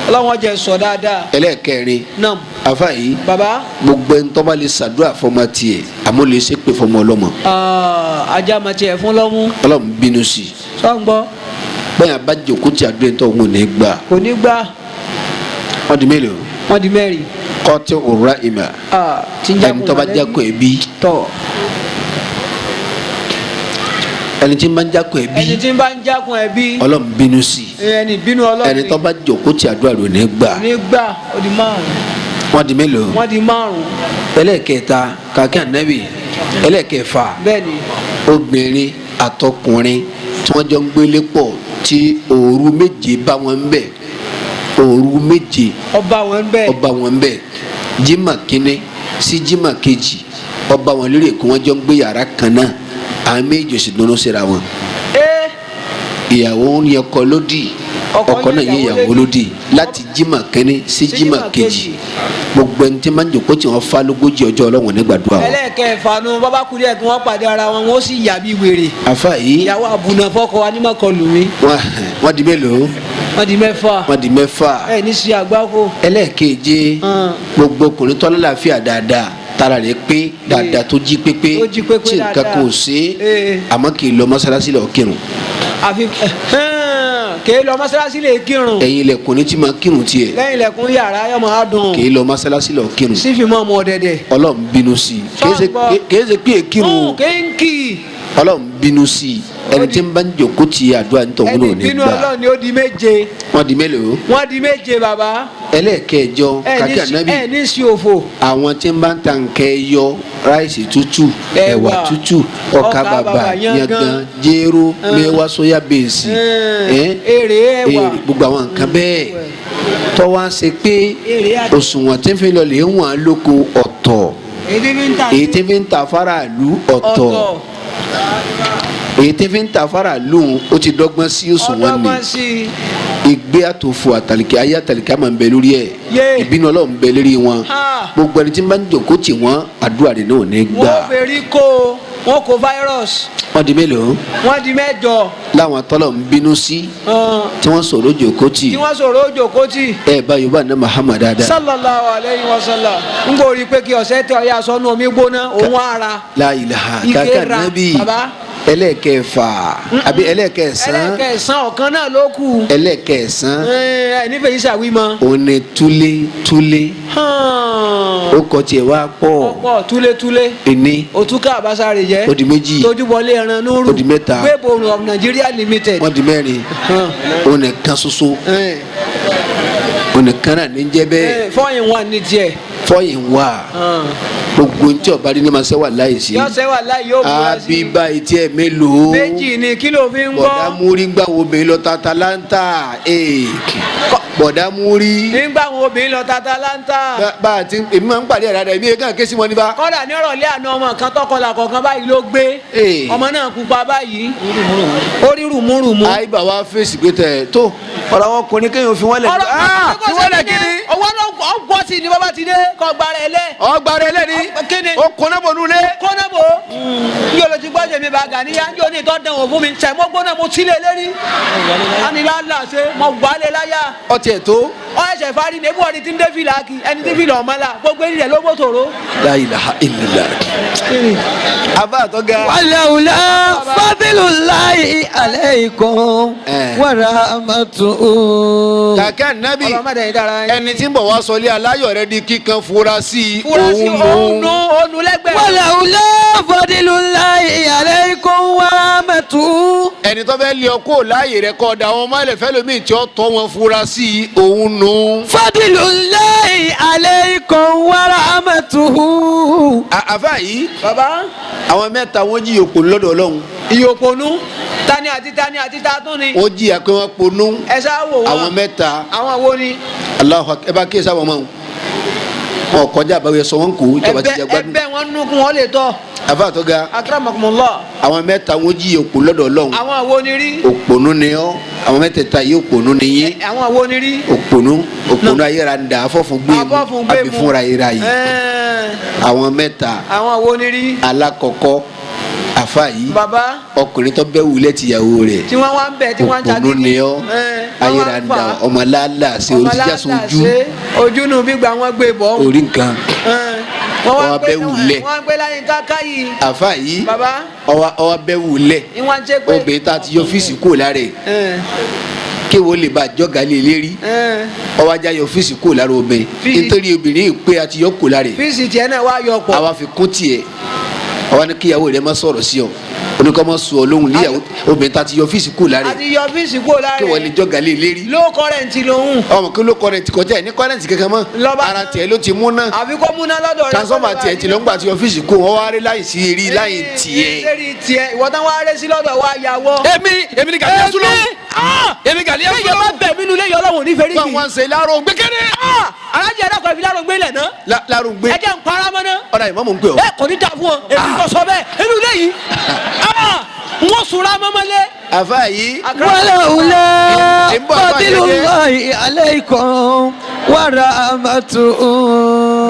Ọlọ́run jẹ́ sọ dáadáa. ẹlẹ́ẹ̀kẹrin nam afa yìí bàbá gbogbo ẹni tó bá lè ṣàdúrà fọmọ tiẹ̀ àmọ́ lè ṣe pé fọmọ ọlọ́mọ ajá ma tiẹ̀ fún lọ́mú. Ọlọ́run bínú sí sọ́ngbọ́ bẹ́ẹ̀ bá jòkó tì àdúrà yìí tọ̀ òun ò ní gbà kò ní gbà ó di mélòó wọ́n di mẹ́rin. kọ́tí òrùra ìmà tí ń ẹni tó bá jákò ẹbí tọ̀ ẹni tí ń bá jákò ẹbí ẹni tí ń bá ń jákun ẹbí Ọlọ́run bínú sí ẹni bínú Ọlọ́run ẹni tó bá jòkó tì àdúrà rẹ̀ ò ní gbà ní gbà ó di márùn wọ́n di mélòó wọ́n di márùn ẹlẹ́ẹ̀kẹta kàkẹ́ ànábì ẹlẹ́ẹ̀kẹfà bẹ́ẹ̀ ni obìnrin àtọkùnrin tí wọ́n jọ ń gbélé pọ̀ tí òru méje bá wọn ń bẹ̀ òru méje ọba wọn bẹ́ẹ̀ ọba wọn ń bẹ̀ jimá kínní sí jimá kejì ọba wọn lórí èkó wọn jọ ń gbé yàrá kan náà àwọn méjì sì dúró síra wọn ẹ ìyàwó ń yẹ ọkọ lódì ọkọ náà yẹ ìyàwó lódì láti jimá kínní sí jimá kejì gbogbo ẹni tí máa ń jòkó tí wọn fa lógójì ọjọ́ Ọlọ́run nígbàdúrà wọn. ẹlẹ́ẹ̀kẹfà nu bàbá kúrẹ́ ẹ̀ kí wọ́n pàdé ara wọn wọ́n sì yà bí wèrè àfa yìí ìyàwó àbùnà fọkọ anímọ̀kọlù mi wọ́n di mélòó wọ́n di mẹ́fà wọ́n di mẹ́fà ẹ̀ ní sí àgbákò. ẹlẹ́ẹ̀keje gbogbo ọkùnrin tọ́lá làáfíà dáadáa tara rẹ̀ pé dáadáa tó jí pépé Tó jí pépé tí nǹkan dáadáa. kò ṣe Eh. àmọ́ kì í lọ mọ́sálásí lọ kírun àfi kèé lọ mọ́sálásí lè kírun ẹ̀yin ilẹ̀kùn ní tí máa kírun tiẹ̀ lẹ́yìn ilẹ̀kùn yàrá yọmọ adùn kì í lọ mọ́sálásí lọ kírun sífì mọ́ ọmọ ọ̀dẹ̀dẹ̀. Ọlọ́run bínú sí i kìí ṣe pé kírun kéńkì Ọlọ́run bínú sí i ẹni tí ń bá ń jòkó ti àdúrà ń tọ̀hún ẹni náà ní bínú gbà Ọlọ́run ni ó di méje wọ́n di mélòó wọ́n di méje bàbá ẹlẹ́ẹ̀kẹjọ kàkẹ́ ànábì ẹ ní sí òfò àwọn tí ń bá ń ta nǹkan yọ ráìsì tútù ẹ̀wà tútù ọkà bàbà yangan jéró mẹ́wàá sóyà bẹ́ẹ̀sì èrè ẹ̀wà gbogbo àwọn nǹkan bẹ́ẹ̀ tọ́wọ́ ṣe pé òṣùwọ̀n tí ń fi lọ lè wọ̀n lóko ọ̀tọ̀ èyí tí fi ń ta faraàlú ọ̀tọ̀ èyí tí fi ń ta faraàlú ó ti dọ́gbọ́n sí òṣùwọ̀n ni ìgbé àtòfò àtàlìkẹ́ ayé àtàlìkẹ́ máa ń bẹ lórí ẹ̀ ìbínú Ọlọ́run ń bẹ lórí wọn gbogbo ẹni tí ń bá ń jòkó tì wọ́n àdúrà rẹ̀ náà ò ní gbà. wọ́n fèrí kó wọ́n kó virus. wọ́n di mélòó. wọ́n di mẹ́jọ. láwọn tọ́lọ̀ ń bínú sí tí wọ́n sọ̀rọ̀ jòkó tì. tí wọ́n sọ̀rọ̀ jòkó tì. ẹ bá yorùbá ní Muhammad dáadáa. sallallahu alayhi wa sallam n kò rí i pé kí ọ̀sẹ̀ tẹ ọ̀yà sọ́nù omi gbóná òun ara. la ilaha ike kàkà ra nábì baba. ẹlẹ́ẹ̀kẹfà àbí ẹlẹ́ẹ̀kẹsàn. ẹlẹ́ẹ̀kẹsàn ọ̀kan náà ló kù. ẹlẹ́ẹ̀kẹsàn. ẹ nífẹ̀ẹ́ yìí sàwí mọ́. òun ni túlé ó kọ tiẹ̀ wá pọ̀. ọ̀pọ̀ túlétúlé. ẹni. òtúkà àbáṣáré jẹ́. ó di méjì. tójúbọlé ẹran núrù. ó di mẹ́ta. gbéborun of Nigeria limited. wọ́n di mẹ́rin. òun nìkan ṣoṣo. òun nìkan náà ní jẹ́ bẹ́ẹ̀. 4-in-1 ní tiẹ̀. 4-in-1 gbogbo ntí ọba ní ma ṣe wà láyé sí. yọ ṣe wà láyé yóò múra sí. àbíbá etí ẹ mélòó. méjì ni kí ló fi ń gbọ́. bọ̀dá múrí gbà wo obìnrin lọ tata láńtà bọ̀dá múrí. nígbà wo obìnrin lọ tata láńtà. bá a ti èmi máa ń pàdé ẹ̀ dáadáa èmi yẹn kàn ké sí wọn níbà. kọ́dà ní ọ̀rọ̀lẹ́ àná ọmọ kan tọkọlà kọ̀ọ̀kan báyìí ló gbé. ọmọ náà pupa báyìí. ó rí rùmúrùmú. àyíbá wa fèsì pé tẹ̀ tó ọ̀rọ̀ àwọn ọkùnrin kéèyàn fi wọ́n lẹ̀. fi wọ́n lẹ̀ kíni. owó náà gbọ́ sí ni bàbá ti dé kọ́ gbára ẹ lẹ́. ọgbàrá ẹ lẹ́ni. kíni. ó kọ́nàbọ̀ nulẹ̀. kọ́nàbọ̀. yóò lọ ti gbọ́ jẹ̀mí bàgà níyà yóò ní ìtọ́ dán wò fún mi sẹ̀mọ́ gbóná mo sílẹ̀ lérí. anilala ṣe mo gbà á lé láyà. ọtí ẹ̀ tó. ọ ẹsẹ̀ fari ní ebú ọdí tí ń dé fìlà kí ẹni tí fìlà ọmọ la gbogbo eré rẹ̀ ló bó tòró. la ilaha illallah. abá àtọ́gá. wàlàwùlà fadlullahi alaykum wa rahmatuhu. kàkẹ́ nábì ọlọ́mọdé yìí dára yín. ẹni tí ń bọ̀ wá sọlé aláyọ̀ rẹ di kíkan fura sí furasi òun lẹ́gbẹ̀ẹ́. wàlàwùlà fadlullahi alaykum wa rahmatuhu. ورحمته ẹni tó fẹ́ lé ọ kó láàyè rẹ kọ́ da àwọn ọmọ ẹlẹ́fẹ́ lómi tí ó tọ́ wọn fura sí i òun nù. فضل الله عليكم ورحمته. àfa yìí baba àwọn mẹ́ta wọ́n jí òpó lọ́dọ̀ ọlọ́run. ìyókònú tani àti tatún ni. wọ́n jí àpé wọ́n ponú. ẹ sá wò wọn. àwọn mẹ́ta. àwọn wo ni. Allahu Akbar ẹ bá kíyèsí àwọn ọmọ wọn kọjá àbáwí sọ wọn kò ìjọba ti jẹ gbádùn. ẹbẹ wọn nukun wọn lè tọ. àfa tó ga. akramakumullah. àwọn mẹ́ta wọ́n jí òpó lọ́dọ̀ ọlọ́run. àwọn wo ni rí. òpònú ni ọ́ àwọn mẹ́tẹ̀ẹ̀ta yìí òpònú ni yín. àwọn wo ni rí. òpònú ayéra ń da afọ́fun gbé mu àbí fúnra yẹra yìí. àwọn mẹ́ta. àwọn wo ni rí. alákọ̀ọ́kọ́ àfa yìí. baba. ọkùnrin tó bẹ́ wulẹ̀ tìyàwó rẹ̀. tí wọ́n wá ń bẹ̀ tí wọ́n ń jáde. òpònú ni ọ́ ayéra ń da ọmọ làálàá sí oríṣiríṣi ojú. ojú nu bí gba wọn gbé bọ́. orí nǹkan. ọwọ́ bẹ́ wulẹ̀. wọ́n gbé láyé káká yìí. àfa yìí. baba. ọwọ́ bẹ́ wulẹ̀. ìwọ̀n ṣe pé. obìnrin tá a ti yọ fíìsì kúrò lára ẹ̀. kéwo lè bá jọ́gà lè lérí. ọwọ́ ajá yọ fíìsì kúrò lára obìnrin. nítorí obìnrin yìí pé a ti yọ kúrò lára ẹ̀. fíìsì tiẹ̀ náà wá yọ pọ̀. àwa fi kún tiẹ̀ àwa ní kíyàwó rẹ̀ má sọ̀rọ̀ sí ọ oníkọ́ mọ́ sùn ọ lóhùn níyàwó obìnrin tá a ti yọ fíìsì kúrò lára ẹ̀. a ti yọ fíìsì kúrò lára ẹ̀. kéwọ́ lè jọ́gà lè lérí. ló kọ́rẹ́ǹtì lòun. ọmọ kí ló kọ́rẹ́ǹtì kọjá ẹ̀ ní kọ́rẹ́ǹtì kankan mọ́. ara tiẹ̀ ló ti múná. àfi kó múná lọ́dọ̀ rẹ̀. transformer tiẹ̀ ti lọ ń gbà tí yọ fíìsì kú wọn wá rí láì sí eré láì tiẹ̀. eré tiẹ̀ ìwọ tán wá rẹ́ sí lọ́dọ̀ wa yàwọ́. èmi ni gàdí ẹ̀sùn lọ. èmi gàdí ẹ̀sùn lọ. bẹ́ẹ̀ yóò bá bẹ̀ mí nulẹ̀ yọ ọlọ́run ní fèrè yìí. wọn ṣe láàárọ̀ gbẹkẹrẹ. alájẹ ẹ̀dá kan fi láàárọ̀ gbé lẹ̀ ná. láàárọ̀ gbé. ẹ jẹ́ n para mọ́ ná. ọ̀dà ìmọ̀ mò ń pè ọ́. ẹ kò ní ta fún ọ èmi kò sọ bẹ́ẹ̀ inú ilé yìí wọ́n sùnra mọ́mọ́lé. àfa yìí. ولولا فضل الله عليكم ورحمته.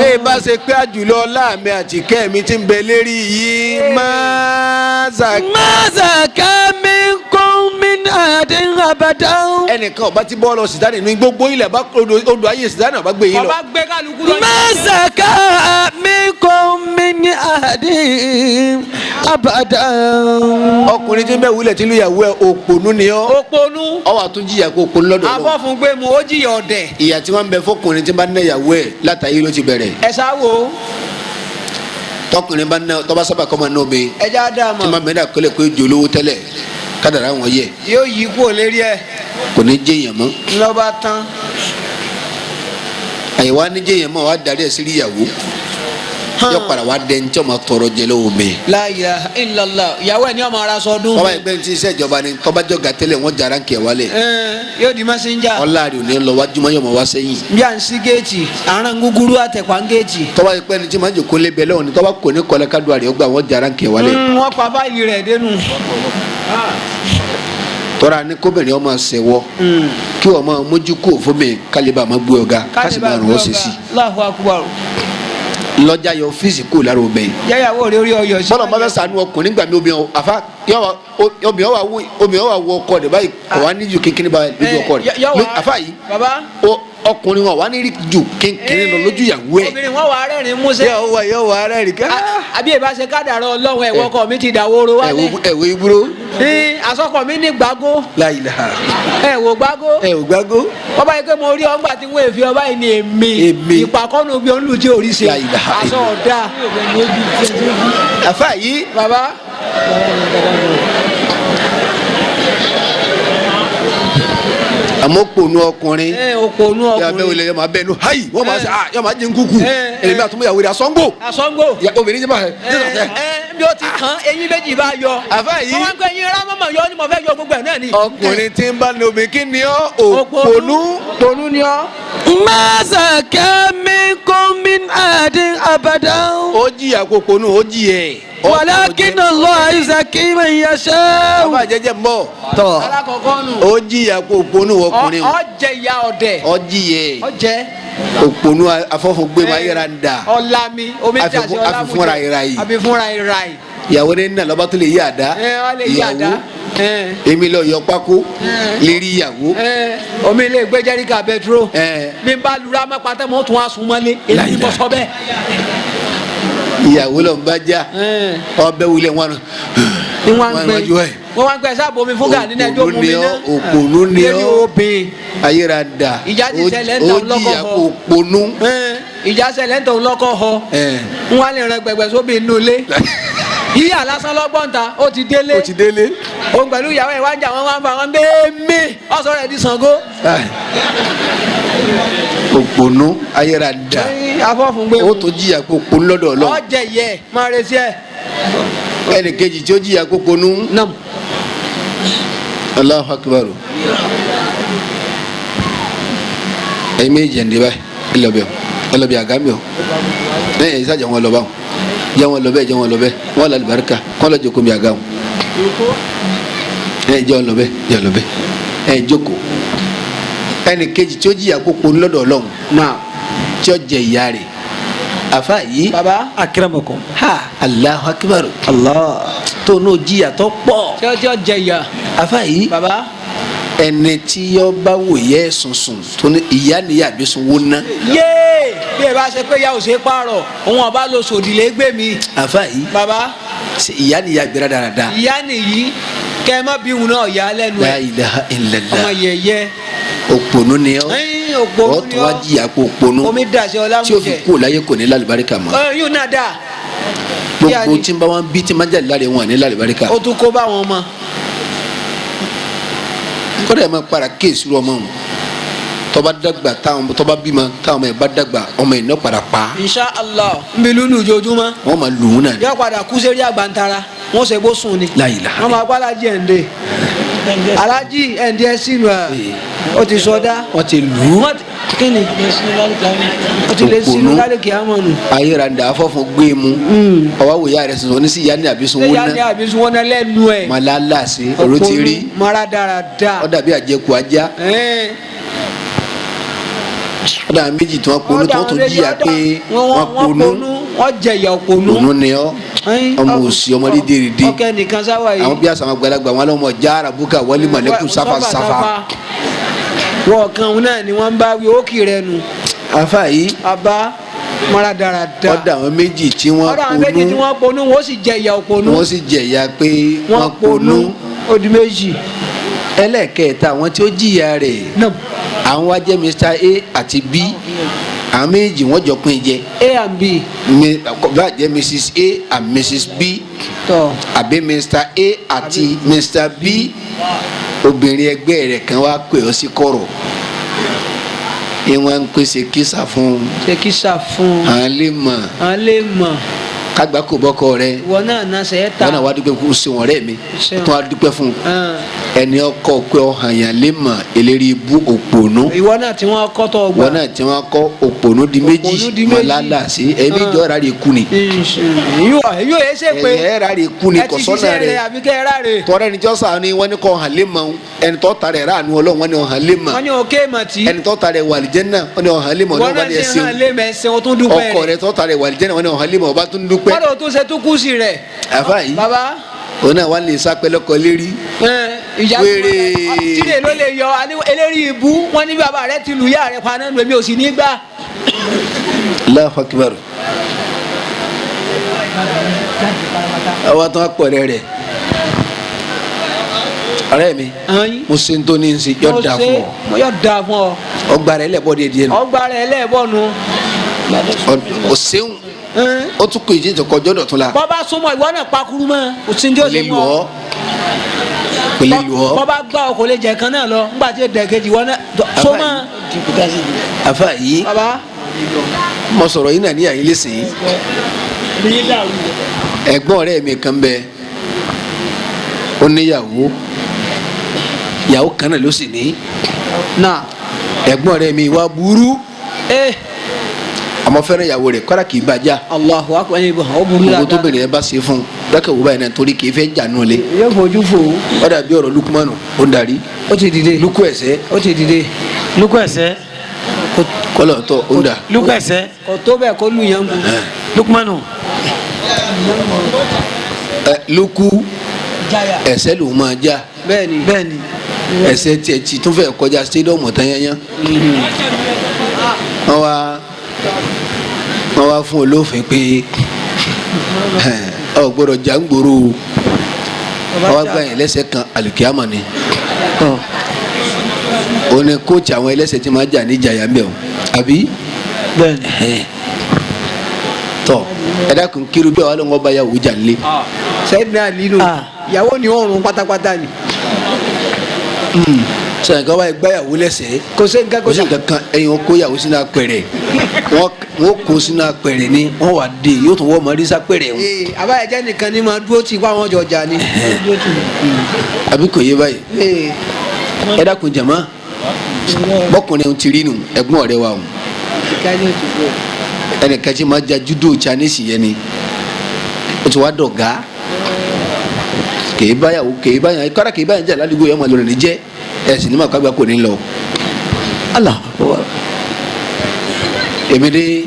bẹ́ẹ̀ bá ṣe pé àjùlọ láàmì àti kẹ́mi ti ń bẹ lérí yìí máa زكى منكم من أحد أبدا. ẹnìkan ọba ti bọ́ lọ sìdáni ní gbogbo ilẹ̀ bá odò ayé sìdáni ọba gbé yín lọ. ọba gbé kálukú lọ. ما زكى منكم من أحد أبدا. ọkùnrin tí ń bẹ wulẹ̀ tí lóyàwó ẹ òpònú ni ọ́. òpònú. ọwọ́ àtúnjìyà kó òpònú lọ́dọ̀ lọ. afọ́fun gbé mu ó jìyà ọ̀dẹ̀. ìyà tí wọ́n ń bẹ fọkùnrin tí bá ń náyàwó ẹ̀ látàyè ló ti bẹ̀rẹ̀. ẹ sáwò. tọkùnrin bá ná tọ́ba sábà kọ́ máa ná omi. ẹ já dá a mọ̀. tí máa mẹ́ta kọ́lẹ̀ pé jòlówó tẹ́lẹ̀ kádàrá wọn yẹ. yóò yí kúrò lérí ẹ. kò ní jẹ́yàn mọ́. lọ́ba tán. àyẹ̀wò á ní jẹ́yàn mọ́ wàá darí ẹ̀ sí ìyàwó. yọ padà wá dẹ́n tí ọmọ tọrọ jẹ lọ́wọ́ mi. La ilaha illallah ìyàwó ẹ̀ ní ọmọ ara sọdún. tọ́ba ẹgbẹ́ ní ti iṣẹ́ ìjọba ni tọ́ba jọ̀gá tẹ́lẹ̀ wọ́n jara ń kẹ̀ wálẹ̀. yóò di mẹ́sẹ̀njà. ọ̀làrí ò ní lọ wájú mọ́ yọmọ wá sẹ́yìn. bí à ń sí géètì àrùn gúgúrú àtẹ̀pá ń géètì. tọ́ba ẹgbẹ́ ní ti máa ń jòkó lébẹ̀ lọ́wọ́ ni tọ́ba kò ní kọ́lẹ́ kádùn àrẹ ọgbà wọ́n jara ń kẹ̀ wálẹ̀. wọ́n pa fáìlì rẹ̀ dénú. tọ́ra ní kóbìnrin ọmọ ṣẹ̀wọ́ kí wọ́n máa mójú kó fún mi kálíbà máa gbé ọ̀gá kásì máa rún ọ́ sí sí. Allahu akbar. lọ́jà yọ fíìsì kó lára obìnrin. yáyàwó rẹ orí ọyọ sí. bọ́lá bá fẹ́ sànú ọkùnrin nígbà mi obìnrin àfa obìnrin wà wọ ọkọ rẹ̀ báyìí kò wá ní ju kékeré bá lójú ọkọ rẹ̀ àfa yìí ọkùnrin wa wà ní rí ju kékeré lọ lójú ìyàwó ẹ̀. obìnrin wọn wà á rẹ́rìn músẹ́. yóò wà á rẹ́rìn ká. àbí ìbá ṣe kádàrá ọlọ́run ẹ̀wọ́ ọkọ mi ti dàwóró wálé. ẹ̀wọ̀ ibúró. àsọkọ mi ní gbágó. La ilaha. ẹ̀wọ̀ gbágó. ẹ̀wọ̀ gbágó. ọba yìí pé mo rí ọgbà tí wọ́n èfi ọba yìí ni èmi. ìpàkọ́nù bí olú tí orí ṣe. La ilaha. aṣọ ọ̀dà. àfa yìí. baba. àmọ́ pònú ọkùnrin. òpònú ọkùnrin. yàrá bẹ́ẹ̀ wọlé yọ máa bẹ́ẹ̀ nu hayi wọ́n máa ṣe yọ máa jẹ nkúkú. èmi àtúmọ̀ rẹ̀ asọ́ngbò. asọ́ngbò. obìnrin jẹ́ bá yẹ. bí o ti kàn eyín méjì bá yọ. àfa yìí. wọ́n máa ń pẹ́ eyín rámọ́mọ́ yọ ni mo fẹ́ yọ gbogbo ẹ̀ náà ni. ọkùnrin tí ń bá ní omi kí ni ọ́ òpònú. òpònú ni ọ́. ما زكى منكم من أحد أبدا. ó jìyà kó òpònú ó jìyà. ولكن الله يزكي من يشاء. ọba jẹjẹ ń bọ̀. tọ́ alákọ̀ọ́kọ́ nù. ó jìyà kó òpònú ọkùnrin. ọ jẹ ìyá ọdẹ. ó jìyà. ọ jẹ. òpònú afọ́fọ́gbé máa yẹra ń da. ọ̀làmì omi tí a ṣe ọ̀làmù jẹ. àfifúnra ìra yìí. àfifúnra ìra yìí. ìyàwó ní nà lọ́ba tó lè yí àdá. wọ́n lè yí àdá. èmi lọ yọ pákó lérí ìyàwó. omi ilé gbé jẹ́ríkà bẹtiró. bí n bá lura mọ́ pátá mọ́ tún wá sùn mọ́lé. èyí kò sọ bẹ́ẹ̀. ìyàwó lọ ń bá já ọbẹ̀ wulẹ̀ wọn. ni wọ́n ń gbé wọ́n wá ń gbé sábò mi fún gàdí náà ẹjọ́ mú mi náà. òpònú ni ọ́ lórí obìnrin. ayéra da ìjà ti ṣẹlẹ̀ ń tàn lọ́kọ̀ họ. òpònú. ìjà ṣẹlẹ̀ ń tàn lọ́kọ̀ họ. n wá lè rẹ gbẹgbẹ sóbì inú ilé. yíyà lásán lọ́gbọ́n ta ó ti délé ó ti délé. òun pẹ̀lú ìyàwó ẹ̀ wá ń jà wọ́n wá ń bá wọn bẹ́ẹ̀mí ọ̀sọ̀ rẹ̀ di Ṣàngó. òpònú ayéra da afọ́fun gbé ó tó jìyà pé òpònú lọ́dọ̀ Ọlọ́run. ọ̀jẹ̀ yẹ máa retí ẹ̀. ẹnì kejì tí ó jìyà pé òpònú. nam Allahu Akbar. ẹ̀yin méjì ẹ̀ ń dé báyìí ẹ lọ bí àgámi o ẹ̀ ìsájà wọn lọ báwọn jẹ́ wọn lọ bẹ́ẹ̀ wọn lọ àlùbáríkà wọn lọ jókòó bí àgáwọn ẹ̀ jẹ́ wọn lọ bẹ́ẹ̀ ẹ̀ jókòó. ẹnì kejì tí ó jìyà pé òpònú lọ́dọ̀ Ọlọ́run na tí ó jẹ ìyá rẹ̀ afa yìí. baba akramakum. ha Allahu Akbar. Allah. tó n'o jìyà tó pọ̀. tí ó jẹ ìyà. afa yìí. baba. ẹni tí yọ bá wò yẹ sunsun tó ní ìyá ni yà bí sun wó ná. yéé bí ẹ bá ṣe pé ya ò ṣe pààrọ̀ òun ọba lọ sòdìlẹ̀ gbé mi. afa yìí. baba. ìyá ni yà gbéra dáradára. ìyá nìyí kẹ ẹ má bí wọn náà yà á lẹ́nu ẹ̀. La ilaha illallah. ọmọ yẹyẹ. òpònú ni ọ. òpònú ọ ni tún wá jìyà pé òpònú. omi dàṣẹ ọlámùjẹ. tí o fi kú láyé kò ní lálùbáríkà mọ́. yóò náà dà. gbogbo tí n bá wọn bí tí n bá jáde láre wọn ní lálùbáríkà. ó tún kó bá wọn mọ. kódà ẹ máa para kéésì rú ọmọ wọn tọba dàgbà tọba bímọ táwọn ọmọ yẹn bá dàgbà ọmọ yẹn náà padà pa. insha allah n bí lulu ojoojúmọ́. wọn máa lù ú náà. yóò padà kú sẹ́rí àgbàntara wọ́n ṣe bó sùn ni. La ilaha. wọ́n máa kó alájí ẹ̀ǹdẹ̀ alájí ẹ̀ǹdẹ̀ sínú ẹ̀ ó ti sọdá. wọ́n ti lù ú. kí ni ó ti lè sínú lálẹ́ kí á mọ̀ nù. ayéranda afọ́fún gbé mu ọwọ́ wòye rẹ̀ sọ̀rọ̀ ní sí yanni àbísùn wọn yanni náà àbísùn wọn náà lẹ́nu ẹ̀. màlálà sí ọ̀rọ̀ ti rí mara dáradára. ó dàbí àjẹkù ajá ó dàbí méjì tí wọ́n ponú tí wọ́n tún jìyà pé wọ́n ponú wọ́n jẹ ìyà òponú. ponú ni ọ́ ọmọ òsì ọmọ dídèrèdè ọkẹ nìkan sáwà yìí. àwọn bí àṣà àwọn àgbàlagbà wọn lọ́mọ jára búkà wọlé mọ̀lẹ́kùn sáfàsáfà. wọ́n kan náà ni wọ́n ń bá wí ókè rẹ nu. àfa yìí àbá mara dáradára. ọ̀dà àwọn méjì tí wọ́n ọ̀dà àwọn méjì tí wọ́n ponú wọ́n sì jẹ ìyà òponú. wọ́n sì jẹ̀yà pé wọ́n ponú. ó di méjì. ẹlẹ́ẹ̀kẹta àwọn tí ó jìyà rẹ̀ náà àwọn wá jẹ́ Mr. A àti B àwọn méjì wọ́n jọ pín jẹ. A and B. bá jẹ́ Mrs. A and Mrs. B tọ́ àbí Mr. A àti Mr. B obìnrin ẹgbẹ́ rẹ̀ kan wá pè ọ́ sí kọ̀rọ̀ ìwọ̀n ń pèsè kísà fún un. ṣe kísà fún un. à ń lè mọ̀ à ń lè mọ̀. kágbá kò bọ́kọ rẹ ìwọ náà náà ṣe é ta. wọn náà wá dúpẹ́ fún ṣe wọn rẹ mi Ṣeun. tó wá dúpẹ́ fún ẹni ọkọ pé ọhàn yàn lè mọ̀ eléri ibú òpònú ìwọ náà tí wọ́n kọ́ tọ́ gbà. wọn náà tí wọn kọ òpònú di méjì mọ̀lálà sí ẹbí ìjọ rà rè kú ni yóò yẹ ṣe pé ẹ rà rè kú ni ẹ ti kọ̀sọ́nà ṣiṣẹ́ rẹ̀ rẹ àbí kẹ́ ẹ ráre. tọ́rẹ́ ẹni tí wọ́n sàn ni wọ́n ní kọ́ hàn lè mọ̀ ẹni tọ́ ta rẹ̀ rà ní ọlọ́run wọ́n ní ọ̀hàn lè mọ̀ wọ́n ní òkè màtí. ẹni tọ́ ta rẹ̀ wà lìjẹ́nà wọ́n ní ọ̀hàn lè mọ̀ wọ́n ọlọ́run náà wọ́n ní ṣe ẹ̀sìn hàn lé mẹ́sẹ̀ o tún dúpẹ́ ọkọ rẹ̀ tọ́ ta rẹ̀ wà lìjẹ́nà wọ́n ní ọ̀hàn lè mọ̀ ọba tún dúpẹ́. wọ́n lọ tún ṣe tún kú sí rẹ̀. àfa yìí baba òun náà wà lè sápẹ́ lọ́kọ lérí ìyá wéré. tílé ló lè yọ eléri ibú wọn ní bàbá rẹ ti lù yá rẹ paná nù èmi ò sì ní gbà. Allahu Akbar àwọn tó ń pọ̀ rẹ̀ ọ̀rẹ́ mi mo ṣe ń tó ní nsì yọ da fún ọ yọ da fún ọ. ọgbà rẹ̀ lẹ́bọ̀ díẹ̀ díẹ̀ nù ọgbà rẹ lẹ́ẹ̀bọ̀nù. o ṣeun o tún kò ìjì ìjọkọ ọjọ́ dọ̀tún la bọ́ bá súnmọ́ ìwọ náà pakuru mọ́ o sì ń tí ó kò lè ṣe lù mọ́ ọ́ kò lè lù ọ́ bọ́ bá gbá ọ kò lè jẹ kan náà lọ nígbà tí èdè kejì wọn náà so mọ́. àfa yìí baba mo sọ̀rọ̀ yìí náà ní àyè lẹ́sìn ẹ̀gbọ́n ọ̀rẹ́ mi kan bẹ ó níyàwó ìyàwó kan náà ló sì ní na ẹ̀gbọ́n ọ̀rẹ́ mi wá burú àmọ́ fẹ́ràn ìyàwó rẹ̀ kọ́ra kì í bàjá Allahu akbar ẹni bọ̀ ọ burú gbogbo tó dáadáa. bẹ̀rẹ̀ ẹ bá ṣe fún un dákẹ́ wò báyìí náà torí kì í fẹ́ jà nù lé yóò fojú fò ó dàbí ọ̀rọ̀ lukumanu ó ń darí ó ti dìde lukú ẹ̀sẹ̀ ó ti dìde lukú ẹsẹ kọ́lọ̀ tọ̀ ó ń dà lukú ẹsẹ kò tó bẹ́ẹ̀ kó lu yẹn kú. lukumanu lukú ẹ̀sẹ̀ ló máa já bẹ́ẹ̀ni bẹ́ẹ̀ni ẹ̀sẹ̀ tiẹ̀ tí tún fẹ́ kọjá stadium tán yányán wọ́n wá fún olófin pé ọ gbọ́dọ̀ jà ń gbòòrò wọ́n wá gbà yẹn lẹ́sẹ̀ kan alùkìyàmọ̀ ni òun ni kóòtù àwọn ẹlẹ́sẹ̀ tí máa jà ní ìjà yà ń bẹ̀ o àbí bẹ́ẹ̀ni tọ́ ẹ dákun kiri bí ọlọ́run ọba yà wò jà lé. sẹ́yìn náà lílo ìyàwó ni ọ̀run pátápátá ni. sọ̀rọ̀ nǹkan wáyé gbáyàwó lẹ́sẹ̀. kò sí nǹkan kò sí nǹkan kan ẹ̀yin kó yàwó sínú apẹ̀rẹ̀ wọ́n kó sínú apẹ̀rẹ̀ ni wọ́n wà dé yóò tún wọ́n mọ rí sápẹ̀rẹ̀ wọn. àbáyẹjẹ nìkan ni máa dúró tì wá wọn jọjà ni. àbí kò yé báyìí. ẹ dákun jàmá bọ́kùnrin ti rí nu ẹ̀gbọ́n ọ̀rẹ́ wa o ẹnìkan tí máa ja judo chinese yẹn ni o ti wá dọ̀gá kèé báyàwó kèé báyà kọ́ra kèé báyà jà ládùúgbò yẹn máa lọ ní jẹ́ ẹ̀sìn ní ma kágbá kò ní lọ. Allah èmi dé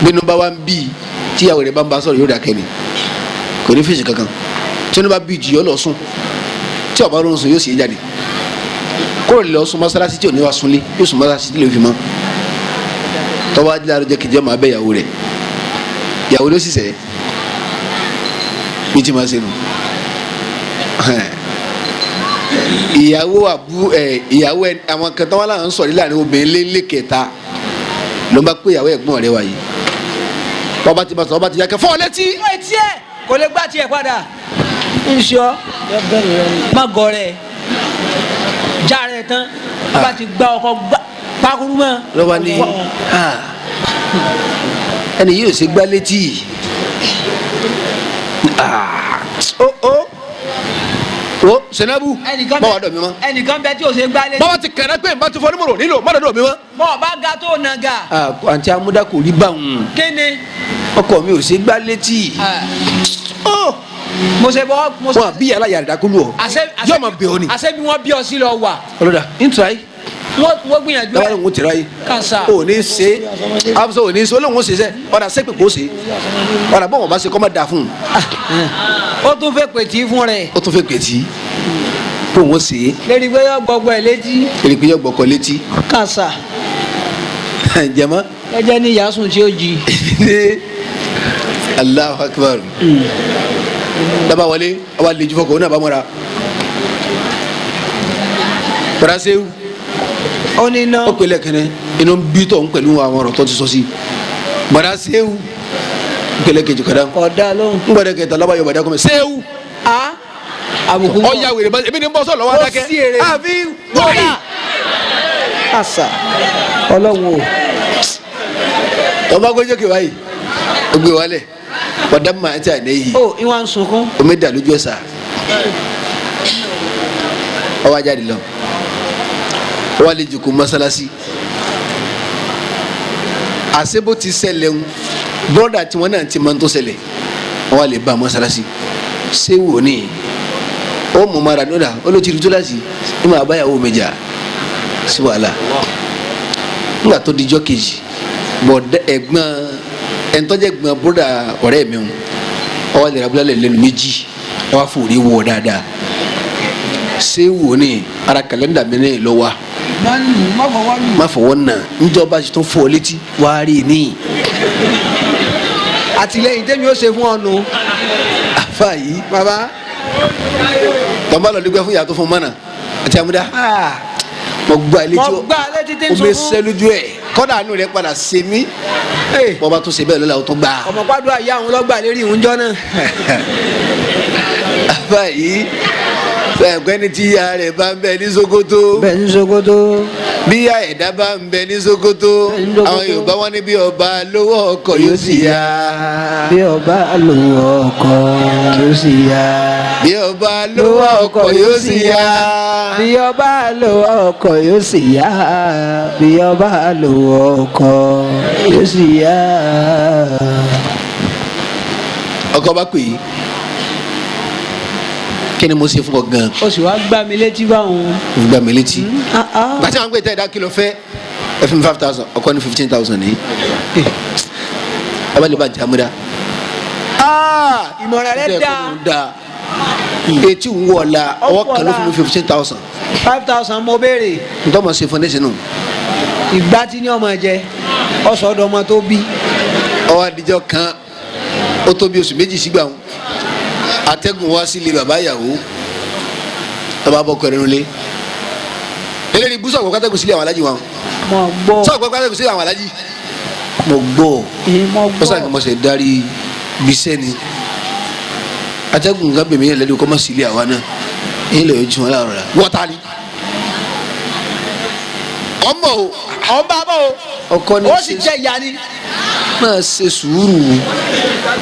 bínú bá wa ń bí tíyàwó rẹ̀ bá ń bá sọ̀rọ̀ yóò dà kẹ́ni kò ní fèsì kankan tí wọ́n bá bí jù yọ lọ sùn tí ọba ló ń sùn yóò sì jáde kúrò lọ sùn mọ́sálásí tí ò ní wa sunlé yóò sùn mọ́sálásí tí lè fi mọ́ tọ́wọ́ adé àrùjẹ kìjẹ́ máa bẹ́ ìyàwó rẹ̀ ìyàwó ló sì sẹ́ bí tí ma ṣe nù ìyàwó àwọn kẹta wọn làwọn ń sọ̀rọ̀ láàrin obìnrin lé kẹta ló ń bá pé ìyàwó ẹ̀gbọ́n rẹ̀ wáyé bọ́ba ti bá sọ bọ́ba ti yá kẹ́ fọ́ ọ létí. ìwé tiẹ̀ kò lè gbá tiẹ̀ padà ń sọ má gọ rẹ̀ já rẹ̀ tán bá ti gbá ọkọ̀ pákúrú mọ́. lọ́wọ́ ni ẹni yóò ṣe gbá létí o Senabu báwa dọ̀ mi mọ́. ẹnìkan bẹ tí o ṣe gbá létí. báwa ti kẹ̀rẹ́ pé nbà ti fọ́ nímọ̀rọ̀ nílò má dọ̀ mi mọ́. bọ́ọ̀ bá ga tó na ga. àǹtí amúdá kò rí báwọn. kéne. ọkọ mi ò ṣe gbá létí. mo ṣe bọ́. wọn bí yàrá yàrá dákúlù ọ yóò máa bẹ̀ ọ́ ni. àṣẹ bí wọ́n bí ọ sí lọ wà. ọlọ́dà n tura yìí. wọ́n gbìyànjú ẹ̀. dábàá lóun tẹ̀ra yìí. kàṣà. o ní ṣe amuso o ní ṣe olóhùn ṣe sẹ ọ̀dà sẹ́pẹ̀ kò ṣe ọ̀dà bọ́ọ̀ bá ṣe kọ́ máa da fún un. ó tún fẹ́ pètì fún rẹ̀. ó tún fẹ́ pètì kó wọ́n ṣe. lérí pé yọ gbọgbọ ẹ létí. lérí pé yọ gbọkọ létí. kàṣà. jama. ẹjẹ ní yasun tí ó jí. Allahu Akbar. dábàá wọlé ọba lè ju fọkọ ó náà bá mọ́ra. parasewu ó ní iná. ó pèlè kẹnẹ inú bí tọ̀ ń pẹ̀lú àwọn ọ̀rọ̀ tó ti sọ sí. parasewu pèlè kejì kọ́dá. ọ̀dà lóhùn. ń gbọ́dọ̀ kẹta lọ́ba yorùbá dákọ́ mi sewu. àbùkù bọ̀. ọ̀ya wèrè bá ebi ní bọ́ sọ̀ lọ́wọ́ adákẹ́. ó sí èrè. àfi wọ́ọ̀yì. àṣà ọlọ́run o. ọba gbẹ́jọ́ kí wáyé ó gbé wálẹ̀ ọ̀dà máa ti àná yìí. ó ìwà ń sunkún. omi dà lójú ẹ̀sà ọwọ́ ajáde lọ ọwọ́ àlejò kò mọ́sálásí àṣebó ti ṣẹlẹ̀ ń bọ́dà tí wọ́n náà ti máa ń tó ṣẹlẹ̀ ọwọ́ àlè bá mọ́sálásí ṣé wò ní ó mọ̀ mara lọ́dà ó ló ti rí tó láti ní màá báyàwó mi jà sí wàhálà nígbà tó dijọ́ kejì bọ̀dá ẹ̀gbọ́n ẹ̀ńtọ́jẹ́ gbọ́n bọ́dà ọ̀rẹ́ mi ọwọ́ àlè rabúlálẹ̀ lẹ́nu méjì ọwọ́ àfòrí wọ̀ dáadáa ṣé wò ní ara kàlẹ́ndà mi náà lọ wa má fọwọ́ nà njọba tó fọ létí wàá rí ní. àtìlẹ́yìn tẹ́mi ó ṣe fún ọ nù. àfa yìí baba. tọ́ba lọ dúpẹ́ fún yàtọ̀ fún mọ́nà àti àmúdá. mo gbá létí mo gbá létí tí n o mi sunkún. sẹ́ lójú ẹ̀ kọ́dà àánú rẹ̀ padà ṣe mí. bọ́ba tó ṣe bẹ́ẹ̀ lọ́la o tó gbà. ọmọ pàdúrà yá àwọn ọlọ́gbà lérí ìhúnjọ́ náà. àfa yìí ẹgbẹ́ni tí ìyá rẹ̀ bá ń bẹ ní Sokoto. bẹ́ẹ̀ ní Sokoto. bí ìyá ẹ̀dá bá ń bẹ ní Sokoto àwọn Yorùbá wọn ní bí ọba lówó ọkọ̀ yóò sì yá. bí ọba lówó ọkọ̀ yóò sì yá. bí ọba lówó ọkọ̀ yóò sì yá. bí ọba lówó ọkọ̀ yóò sì yá. bí ọba lówó ọkọ̀ yóò sì yá. ọkọ bá pè é kí ni mo ṣe fún ọ gan. o sì wá gbá mi létí báwọn. mo gbà mí létí. gbàtí àwọn gbé tẹ́ ẹ̀dá kìlọ̀ fẹ́ ẹ fún mi 5,000 ọkọ ní 15,000 ní. ẹ bá lè bá jàmúdá. ìmọ̀ràn rẹ dáa. etí ń wọ̀ la ọwọ́ kan ló fún mi 15,000. 5,000 mo béèrè. ntọ́ mọ̀ ṣe fún ẹ sínú. ìgbà tí ní ọmọ jẹ ọsọdọ ọmọ tó bí. ọwọ́ àdìjọ kan ó tó bí oṣù méjì sígbà wọn atẹ́gùn wá sílé bàbá ìyàwó bàbá bọ́ kọrin nulẹ̀ eléyìí bú sọ̀kọ̀ kátẹ́gùn sílé àwọn alájí wọn mo gbọ́. sọ̀kọ̀ kátẹ́gùn sílé àwọn alájí mo gbọ́ mo ó sàn kí mo ṣe darí bisẹ́ ni atẹ́gùn nǹkan bèmí yẹn lẹ́nu kọ́ mọ́ sílé àwa náà yín lè jù wọn láàrọ̀ la wọ́tá ni ọmọ o ọba bọ o ọkọ ni ó sì jẹ ìyá ni. máa ṣe sùúrù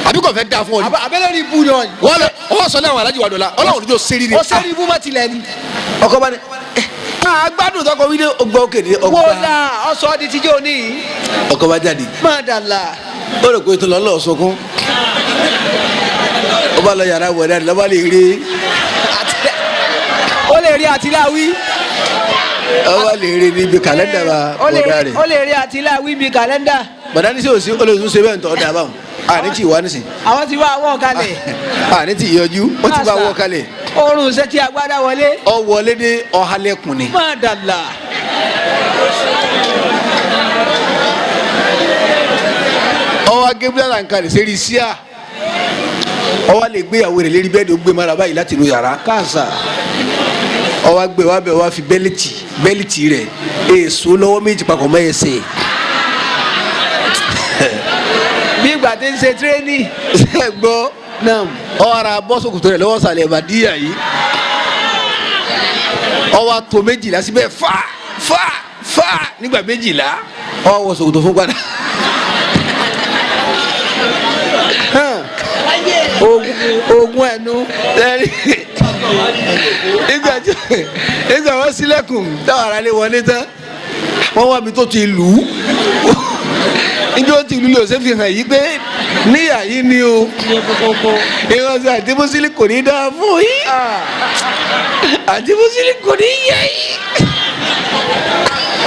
àbí kò fẹ́ dáa fún ọ ni abẹ́lẹ́ ní ibú ni wọ́n lọ ọ sọ lẹ́wọ̀n alájí wa dọ̀la ọlọ́run níjọ́ sẹ́rí ni ó sẹ́rí ibú mọ́ tilẹ̀ ni. ọkọ bá ní agbádùn tọkọ wí ní ọgbà òkèdè wo ọgbà la ọsọ di tijọ́ ní. ọkọ bá jáde má dàla. ó rò pé tó lọ lọ sọkún ó bá lọ yàrá wọ̀dà ní lọ́ba lè rí ó lè rí àtìláwí. ọba lè rí níbi kàlẹ́ndà bọ̀dá rẹ̀ ó lè rí àtìláwí bí kàlẹ́ndà. bọ̀dá ní sí òsín olóòtú ṣe bẹ́ẹ̀ ń tọ́ da báwọn àní tí ìwà nísìn àwọn ti wá wọ́ kalẹ̀. àní tí ìyọjú wọ́n ti bá wọ́ kalẹ̀ oorun ṣe ti agbádá wọlé. ọ wọlé ní ọ̀hálẹ́kùn ni. má dàla. ọwọ́ agébílẹ̀ là ń kalẹ̀ sẹ́rí síà ọwọ́ lè gbéyàwó rẹ̀ lérí bẹ́ẹ̀ ni ó gbé mara báyìí láti inú yàrá káàsà. ọwọ́ gbé wa bẹ̀ wá fi bẹ́lìtì rẹ̀ èso lọ́wọ́ méjì papọ̀ mọ́ ẹsẹ̀ bí ìgbà tí ń ṣe tírénì. ṣe gbọ́ náà ọwọ́ ara bọ́sọ̀kùtò rẹ̀ lọ́wọ́ sàlẹ̀ ìbàdíyà yìí ọwọ́ tó méjìlá síbẹ̀ fà nígbà méjìlá ọwọ́ wọ ṣòkòtò fún padà. oògùn ẹnu. nígbà wọ́n sílẹ̀kùn táwọn ará lè wọlé tán wọ́n wá mi tó ti lù ú níbi ó ti lù ú lè ṣe fi hàn yí pé níyà yìí ni o ìrọ̀sẹ̀ àti mùsùlùmí kò ní dáa fún yín àti mùsùlùmí kò ní yẹ yín.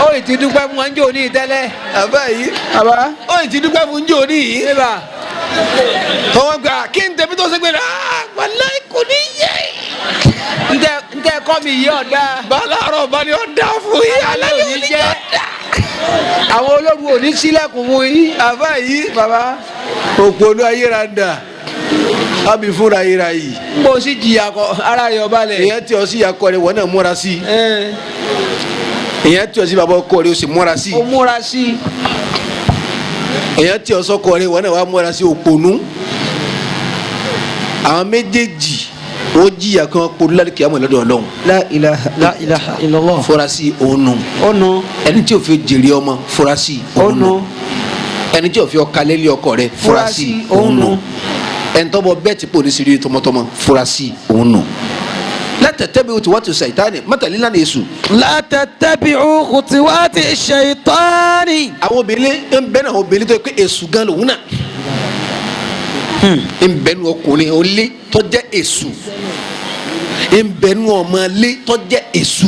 ó ì ti dúpẹ́ fún wọn jò ní ìtẹ́lẹ̀. àbá yìí àbá ó ì ti dúpẹ́ fún jò ní yìí. níbà tọwọ́ gbà kí n tẹ̀mí tó ṣe pé wàláhì kò ní yẹ yín. ntẹ kọ́ mi yí ọ̀dà. bàlárọ̀ bá ní ọ̀dà fún yín alẹ́ òní jẹ́ àwọn ológun òní sílẹ̀kùn fún yín. àbá yìí bàbá òpònú ayérada àbí fúnra ayéra yìí. mo sì jìyà kọ ara rẹ̀ ọba lẹ̀. èèyàn tí ọ sí yakọ rẹ wọn náà múra sí èèyàn tí ọ sí bàbá ọkọ rẹ o sì múra sí ó múra sí. èèyàn tí ọ sọkọ rẹ wọn náà wà múra sí òpònú àwọn méjèèjì wọ́n jìyà kan polú láti kìí àmọ́ ìlọ́dọ̀ ọlọ́run. la ilaha illallah. furasi ònu ọ̀nà ẹni tí o fi jèrè ọmọ furasi ònu ẹni tí o fi ọkàlẹ́lẹ́ ọkọ rẹ furasi ònu ẹni tó bọ bẹ́ẹ̀ tí pò ní siri tọmọtọmọ furasi ònu. látẹ̀tẹ̀bi tí wọ́n ti ṣàìtánì mọ́tàlélá ní èṣù. látẹ̀tẹ̀bi'u khutuwati ṣaitani. àwọn obìnrin ń bẹ́ẹ̀ náà obìnrin tó yẹ pé èṣù gan lòun náà ń bẹ́ẹ̀ nu ọkùnrin olé tó jẹ́ èṣù ń bẹ́ẹ̀ nu ọmọ ilé tó jẹ́ èṣù.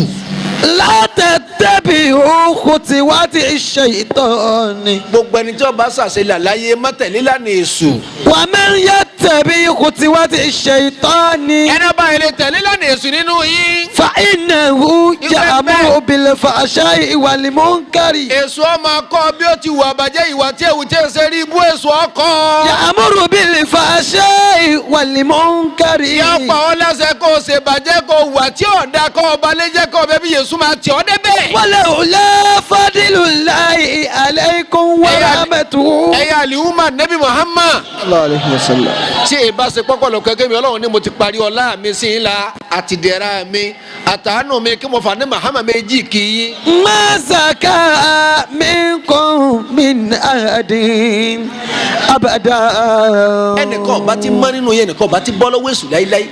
látẹ̀tẹ̀bi'u khutuwati ṣaitani. gbogbo ẹni tí wọ́n bá ṣàṣeyà láyé mọ́tàlélá ní èṣù. wa man yattabi khutuwati ṣaitani. ẹni bá yẹn lè tẹ̀lé lánàá èṣù nínú yín. fa innahu ya'muru bil fahsha'i wal munkari. èṣù ọmọ akọ bí ó ti wà bàjẹ́ ìwà tí ewu tí ẹ ṣe rí ibú èṣù ọkọ. ya'muru bil fahsha'i wal munkari. yà pa ọ́ lẹ́sẹ̀ kó o ṣe bàjẹ́ kó o wà tí ò da kó o balẹ̀ jẹ́ kó o bẹ́ẹ̀ bí Jésù máa tì ọ́ débẹ̀. walaula fadlullahi alaykum wa rahmatuhu. ẹ̀yà àlìhùmà nẹ́bí Muhammad. sallallahu alayhi wa sallam. tí ìbá ṣe pọ́pọ́lọ́ kẹ́kẹ́ mi ọlọ́run ni mo ti parí ọlá mi sí i la àti dẹ̀ra mi àtàánù mi kí mo fà ní Muhammad méjì kì í. ma zaka minkum min ahadin abada. ẹnìkan ọba ti mọ nínú yẹn ẹnìkan ọba ti bọ́ lọ́wọ́ èṣù láíláí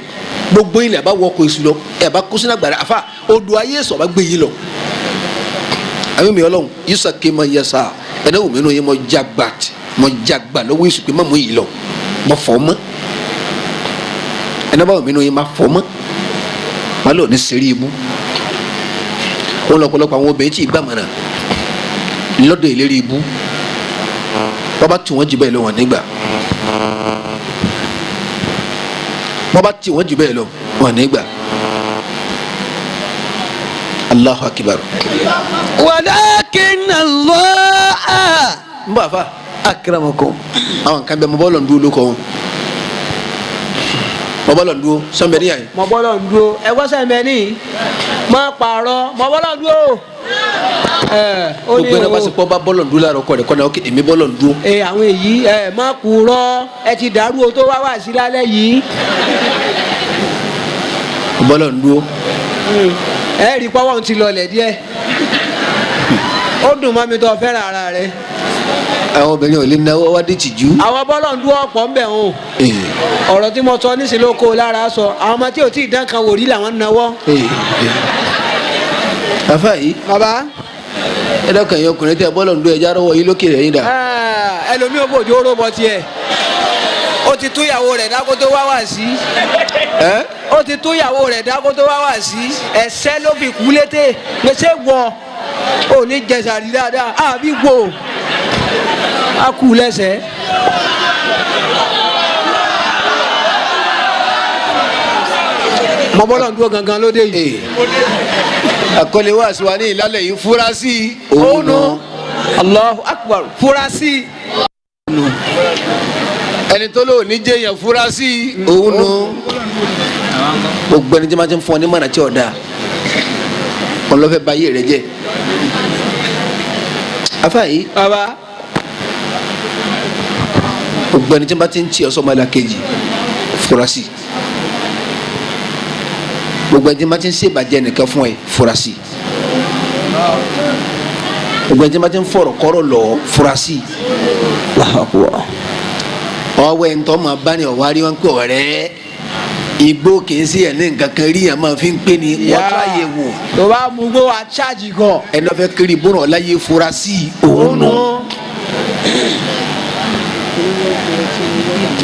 gbogbo ilẹ̀ bá wọ ọkọ̀ èṣù lọ ẹ̀ bá kó sínú àgbàrá àfa odò ayé èṣù ọba gbé yìí lọ. àwọn mi ọlọ́run yìí sọ kí n máa yẹ sá ẹ̀dá wò mí nínú yẹn mo jagba lọ́wọ́ èṣù pé má mú yìí lọ mo fọ́ mọ́ ẹ̀dá bá wò mí nínú yẹn má fọ́ mọ́ má lò ní sẹ́rí ibú. wọn lọ́pọ̀lọpọ̀ àwọn obìnrin tí ì gbàmọ̀ràn lọ́dọ̀ ìlérí ibú wọ́n bá tì wọ́n jù bẹ́ẹ̀ lọ wọ́n nígbà wọ́n bá tì wọ́n jù bẹ́ẹ̀ lọ wọ́n nígbà. Allahu Akbar. walakin Allah. n b'a fa akramakum. àwọn kan bẹ mọ bọ́ọ̀lù ń dúró lóko wọn mọ bọ́ọ̀lù ń dúró sọ́nbẹ́ni yà yìí. mọ bọ́lọ̀ ń dúró ẹ gbọ́sẹ̀ mẹ́ni má pààrọ̀ mọ bọ́lọ̀ ń dúró ó ní gbogbo ẹni wá sí pọ́ bá bọ́lọ̀ ń dúró láàárọ̀ kọ́ rẹ̀ kọ́ náà ok èmi bọ́lọ̀ ń dúró. àwọn èyí má kúrò ẹ ti dàrú o tó wá wá sí lálẹ́ yìí. bọ́lọ̀ ń dúró. ẹ rí pọ́wọ́n ti lọlẹ̀ díẹ̀ ó dùn mọ́ mi tó fẹ́ràn ara rẹ̀. àwọn obìnrin ò lè náwó wá dé tìjú. àwọn bọ́lọ̀ ń dúró ọ̀pọ̀ ń bẹ̀ hàn ọ̀rọ̀ tí mo sọ níṣẹ́ ló kó lára sọ àwọn ọmọ tí ò tí ì dán kan wò rí làwọn ń náwó. àfa yìí. bàbá. ẹ dákun ẹ̀yin ọkùnrin tẹ bọ́lọ̀ ń dún ẹja rọwọ́ yìí lókè rẹ̀ yín dà. ẹlòmíì ò bòjú oró bọ tiẹ̀ ó ti tú ìyàwó rẹ̀ dákó tó wá wá sí. ó ti tú ìyàwó rẹ̀ dákó tó wá wá sí ẹ̀sẹ̀ ló fi kú létè gbèsè wọ ò ní jẹsàrí dáadáa àbí wò á kú lẹ́sẹ̀. mọ bọ́lọ̀ ń dúró gangan lóde yìí. àkọlé wá sí wa ní ìlàlẹ̀ yìí fura sí òun nù. Allahu Akbar fura sí. ẹni tó lò ní jẹyàn fura sí òun nù. gbogbo ẹni tí wọ́n ti ń fún ọ ní mọ̀nà tí ò dáa ọlọ́fẹ́ bá yé rẹ jẹ́. afa yìí. baba. gbogbo ẹni tí wọ́n ti ń tì ọ sọ́mọ́lá kejì fura sí. gbogbo ẹni tí wọ́n ti ń ṣèbàjẹ́ nìkan fún ẹ fura sí. gbogbo ẹni tí wọ́n ti ń fọ̀rọ̀ kọ́rọ̀ lọ fura sí. ọwọ́ ẹ̀ ń tọ́ máa bá ní ọ̀wárí wọn pé ọ̀rẹ́ igbó kìí sí ẹ̀ ní nǹkan kan rí ẹ̀ máa fi ń pè ní wọ́n tó àyè wò. tó bá mú gbó wa ṣáàjì gan. ẹni wọ́n fẹ́ kiri bọ́nà ọ̀láyé fura sí òun nù.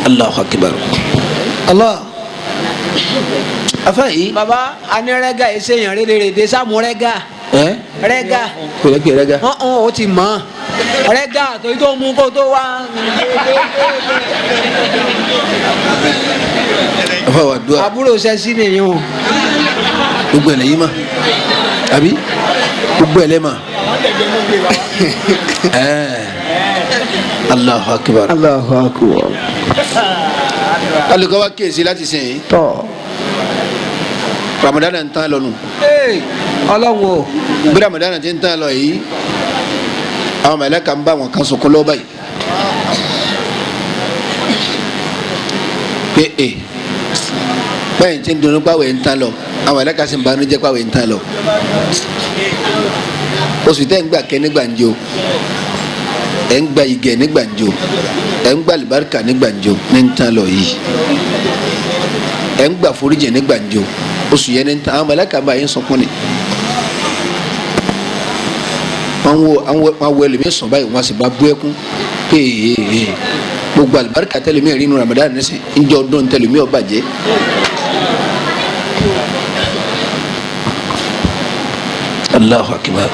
Allahu Akbar. Allah. afa yìí. baba ani rẹ́gà yìí sèyàn rédèrèdè sáàmù rẹ́gà. rẹ́gà. kò rẹ́gà. o ti mọ̀ rẹ́gà tó tó mú kó tó wá. afa wa dùn. àbúrò sẹ́sí nìyẹn o. gbogbo ẹlẹ́yìn ma àbí gbogbo ẹlẹ́ ma. Allahu Akbar. Allahu Akbar. alùpùpù wa kéésì láti sẹ́yìn. tọ́. Ramadan ń tán lọ nù. ọlọ́run o. bí Ramadan ti ń tán lọ yìí àwọn mẹlẹ́ka ń bá wọn kan sọkún lọ́ọ́ báyìí. pé báyìí ti ń dunu pàwé ń tán lọ àwọn mẹlẹ́ka sì ń bá níjẹ́ pàwé ń tán lọ. oṣù tẹ́ ń gbà kẹ́ ní gbàǹjo ẹ̀ ń gba igẹ̀ ní gbàǹjo ẹ̀ ń gba àlùbáríkà ní gbàǹjo ní ń tán lọ yìí ẹ̀ ń gbà foríjì ní gbàǹjo oṣù yẹn ní ń tán àwọn mẹlẹ́ka bá yín sọkún ni. wọn wo ẹlòmíín sọ báyìí wọn sì bá bú ẹkún gbogbo alibarika tẹlẹmí ẹrí inú Ramadan ní sẹ ǹjẹ́ ọdún tẹlẹmí ọba jẹ. Allahu Akbar.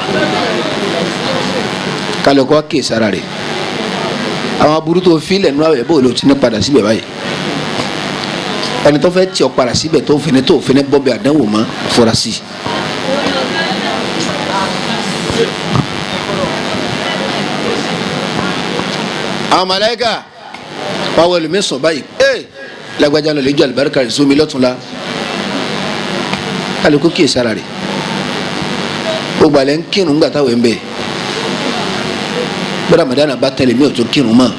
kálukọ́ kéè sára rẹ̀ àwọn aburú tó filẹ̀ nínú àwẹ̀ bó ló ti ní padà síbẹ̀ báyìí ẹni tó fẹ́ tí ọ padà síbẹ̀ tó fẹ́ni bọ́ bẹ àdánwò mọ́ fura sí i. àwọn malayika wàá wọlé mi sọ báyìí lágbájá lọ lẹ́jọ́ alibarika rẹ̀ sómi lọ́tún la kálukú kíyè sára rẹ̀ gbogbo àlẹ́ ń kírun ńgbà táwọn ẹ̀ ń bẹ̀ bí Ramadan bá tẹ̀lé mi ò tó kírun mọ́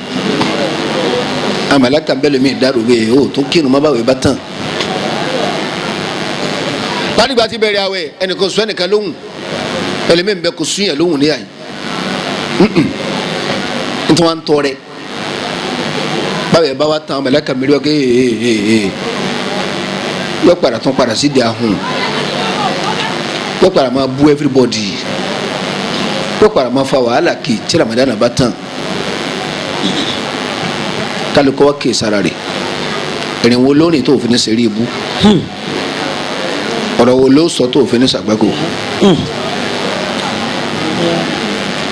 àwọn malayika ń bẹ̀lẹ̀ mi dárò bẹ́ẹ̀ o tó kírun mọ́ báwo ẹ bá tán ládìgbà tí bẹ̀rẹ̀ àwẹ̀ ẹnìkan sọ ẹnìkan lóhùn ẹlẹ́mẹ̀ ń bẹ kó sún yẹn lóhùn níyà yìí ntọ́ wa ń tọ́ rẹ̀ báwo ẹ bá wa tán mẹlẹ́ka mi rí wa kéé yọ padà tán padà sí di ahun yọ padà máa bú everybody yọ padà máa fa wàhálà kì í tí Ramadan bá tán kálukọ́ wa kéé sára rẹ̀ ìrìn wo lónìí tó òfin ní sẹ́rí ibú ọ̀rọ̀ wo ló sọ tó òfin ní sàgbákò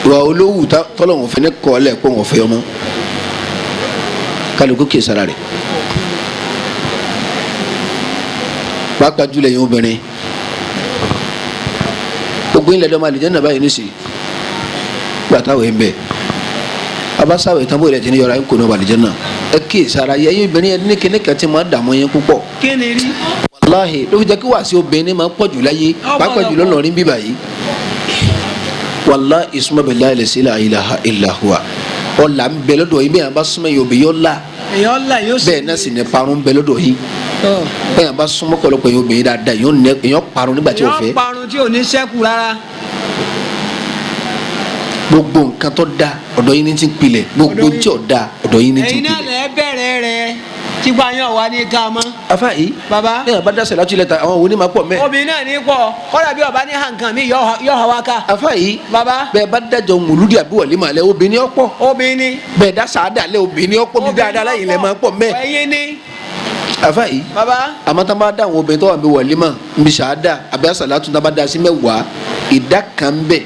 ìwà olówù tọ́lọ́wọ̀n fẹ́ ní kọ́ọ̀lẹ̀ pé wọ́n fẹ́ ọmọ kálukú kìí sára rẹ̀ pàápàá jùlọ yín obìnrin gbogbo ilẹ̀ dọ́mọ àlìjẹ́nà báyìí nísì gbàtàwé ń bẹ̀ abásáwé tán bó ilẹ̀ tí ní yọra kò ní ọba àlìjẹ́nà ẹ kìí sára yẹ yín obìnrin yẹn ní kíní kan tí máa dààmú yín púpọ̀. kí ni rí. wàláhì ló fi jẹ́ kí wàásù obìnrin máa pọ̀ jù láyé pàápàá jùlọ lọ́rin bíbà yìí wàllá ìsúnmọ́ bẹ̀ láyé lè sí la ilaha illa huwa ọ̀là ń bẹ lọ́dọ̀ yìí bẹ́ẹ̀ bá súnmọ́ yìí òbí yóò la èèyàn là yóò sì bẹ́ẹ̀ náà sì ní parun bẹ lọ́dọ̀ yìí bẹ́ẹ̀ bá súnmọ́ pọ̀lọpọ̀ yìí obìnrin dáadáa èèyàn parun nígbà tí o fẹ́. èèyàn parun tí ò ní ṣẹ́kù rárá. gbogbo nǹkan tó da ọ̀dọ̀ yìí ní ti pilẹ̀ gbogbo tí ò da ọ̀dọ̀ yìí ní ti ẹ̀yin náà pilẹ̀. lẹ bẹ̀rẹ̀ rẹ̀ tí gbàyàn wà ní ká mọ́. afa yìí baba bẹ́ẹ̀ bá dá sẹ̀lá tulẹ̀ ta àwọn òní máa pọ̀ mẹ́. obìnrin náà ní pọ̀ kọ́dà bí ọba ní hànkàn mi yọ hà wá ká. afa yìí baba bẹ́ẹ̀ bá dájọ́ mùlúdì àbí wàlímà lẹ obìnrin ọ̀pọ̀ obìnrin ni. bẹ́ẹ̀ dá sàádà lẹ obìnrin ọ̀pọ̀ bí dáadáa láyìn lẹ máa pọ̀ mẹ́. ẹ̀yin ni. afa yìí baba àmọ́ tá a bá dá àwọn obìnrin tó wà bí wàlímà nbí sàádà àbí àsàlátù tá a bá dá sí mẹ́wàá ìdá kan bẹ́ẹ̀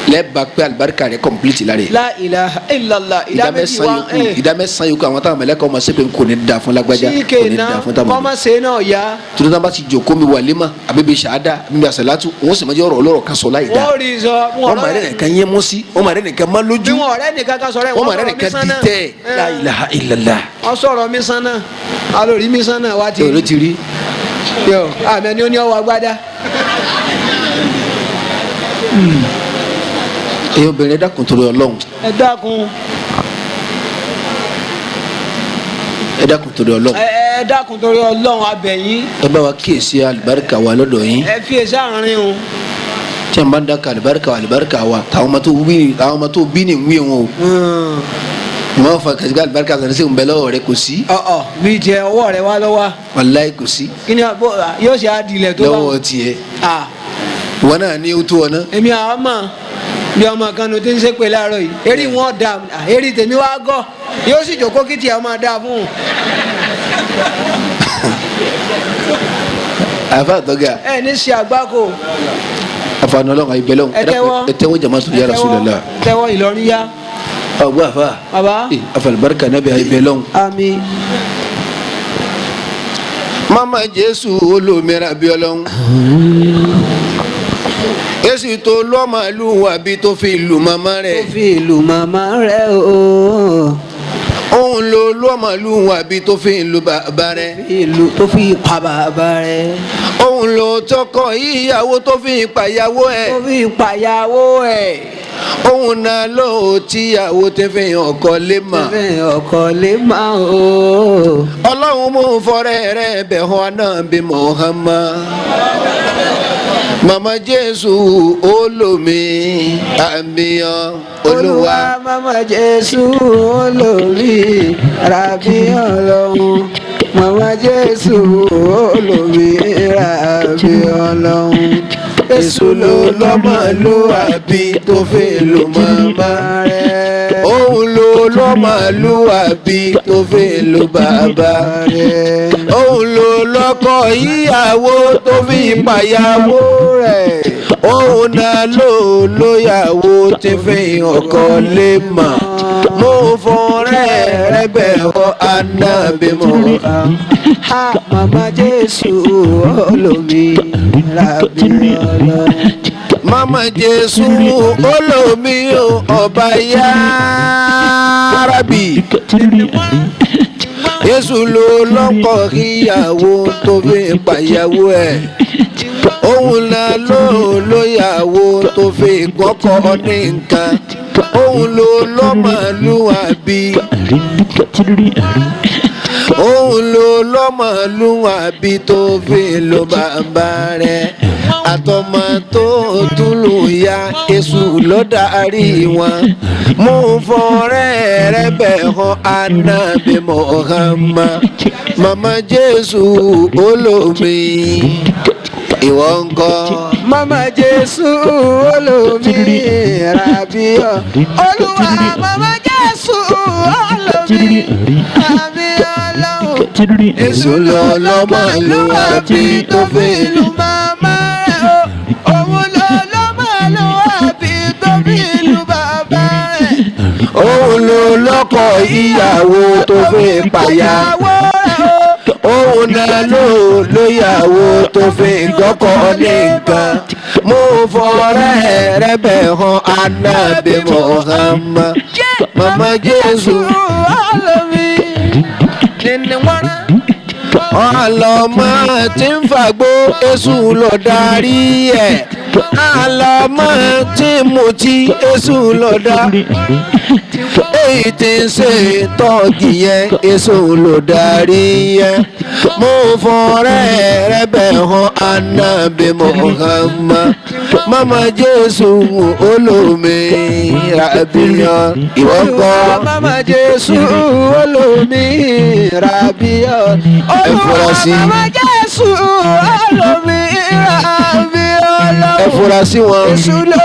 lẹ́ẹ̀bà pé alibarika rẹ̀ complete la rẹ̀. la ilaha illallah ìdá mẹ́sàn yòókù àwọn táwọn mẹlẹ́kọ̀ ọmọ sẹ́pẹ̀ kò ní da fún lágbájá kò ní da fún táwọn. kọ́mọ se náà ya. tuntun náà bá ti jòkó mi wàlímà àbíbi sàádà àbíbi àsàlátù wọ́n sì máa jẹ́ ọ̀rọ̀ kan sọ láì dá. wọ́n rí sọ. wọ́n máa rẹ̀ nìkan yé mú sí wọ́n máa rẹ̀ nìkan má lójú. bí wọn ọ̀rẹ́ nìkan kan sọ̀rọ̀ wọ́n máa rẹ̀ nìkan dìtẹ̀ la ilaha illallah. wọ́n sọ̀rọ̀ mi sánà alórí mi sánà wá ti èrò ti rí. yọ àmì ẹni ó ní ọwọ́ agbádá. èyí obìnrin ẹ dákun torí Ọlọ́run. ẹ dákun. ẹ dákun torí Ọlọ́run. ẹ dákun torí Ọlọ́run abẹ̀yìn. ẹ bá wa kíyèsí alibarika wa lọ́dọ̀ yín. ẹ fi èsì àárín o. tí a bá ń dáka alibarika wa táwọn ọmọ tó bí ní wí wọn o. ìmọ̀ fà kàṣíkà alibarika sọ̀rọ̀ sí ìbẹ̀lẹ̀ ọ̀rọ̀ rẹ kò sí. bí jẹ ọwọ́ rẹ wá lọ́wọ́. wàláyé kò sí. kí ni yóò ṣe àdìlẹ̀ tó bá. lọ́wọ́ tiẹ̀. wọn náà ní o tó wọn náà. èmi àwọn mọ̀ bí ọmọ kan ló ti ń ṣe pé láàárọ̀ yìí eré wọn dà eré tèmi wá gọ̀ yóò sì jókòó kí tiẹ̀ máa dà fún un. àfa àtọ́gà. ẹ ní ṣe àgbákò. àfààní Ọlọ́run àyè bẹ́lẹ̀ ẹ tẹ́wọ́ jama tó yára sùn lọ́la. tẹ́wọ́ Ìlọrin yá. ọgbọ́n àfa. baba. àfàlùbáríkà náà bẹ àyè bẹ́lẹ̀. àmín. mama Jésù olómìnira bí Ọlọ́run. Jésù tó lọ́màlú àbí tó fi ìlú màmá rẹ̀. tó fi ìlú màmá rẹ̀ o. òun ló lọ́màlú àbí tó fi ìlú bàbá rẹ̀. ìlú tó fi pa bàbá rẹ̀. òun ló tọkọ ìyàwó tó fi ìpàyàwó ẹ̀. tó fi ìpàyàwó ẹ̀. òun náà ló tíyàwó tẹ fi ọkọ lé mà. tẹ fi ọkọ lé mà o. Ọlọ́run mú fọ́rẹ́ rẹ̀ bẹ̀ hàn náà bí Muhammad. Mama Jésù olómi àmìyàn Olúwa. Mama Jésù olómi àbíyàn lọ́hùn. Mama Jésù olómi àbíyàn lọ́hùn. Èṣù ló lọ́mọlúwàbí tó fi lù màmá rẹ̀. Òun ló lọ́mọlúwàbí tó fi lù bàbá rẹ̀. Òun ló lọ́kọ ìyàwó tó fi pàyàwó rẹ̀. Òun náà ló lóyàwó tí fi ọkọ lé mà. Mo fọ́nrẹ́ rẹ̀ bẹ̀ ọ́ Ànábì Muhammad. Mama Jésù olómi àbíyàn lọ́hùn. Mama Jésù olómi ọba ya Rábì. Jésù ló lọ́kọ ìyàwó tó fi pàyàwó ẹ̀. Òun náà ló lóyàwó tó fi gbọ́kọ̀ ní nǹkan. Òun ló lọ́mọlúwàbí. Òun ló lọ́mọlúwàbí tó fi lò bàbá rẹ̀. Àtọmọ tó túlù ya Èṣù ló darí wọn. Mú fọ́rẹ́ rẹ̀ bẹ̀ hàn Ànábì Muhammad. Mama Jésù olómi ìwọ ńkọ́. Mama Jésù olómi àbíyàn Olúwa. Mama Jésù olómi àbíyàn lọ́hùn. Èṣù ló lọ́mọlúwàbí tó fi lù màmá rẹ̀ o. Òun ló lọ́mọlúwàbí tó fi lù bàbá rẹ̀. òun ló lọ́kọ ìyàwó tó fi pàyàwó. Òun náà ló lóyàwó tó fi gbọ́kọ̀ ní nǹkan. Mo fọ́rẹ́ rẹ̀ bẹ̀ hàn Ànábì Muhammad. Mama Jésù olómi nínú wọn. ọlọ́mọ tí ń fàgbó Èṣù ló darí ẹ̀. àlọ́mọ tí mo ti èṣù lọ́dà èyí tí ń ṣe tọ́ọ̀gì yẹn èṣù ló darí yẹn mo fọ́rẹ́ rẹ bẹ̀ hàn Ànábì Muhammad mama Jésù olómi rabiyan ìwọ gbọ́. mama Jésù olómi rabiyan ẹ fura sí mama Jésù olómi rabiyan ẹ fura sí wọn. èṣù ló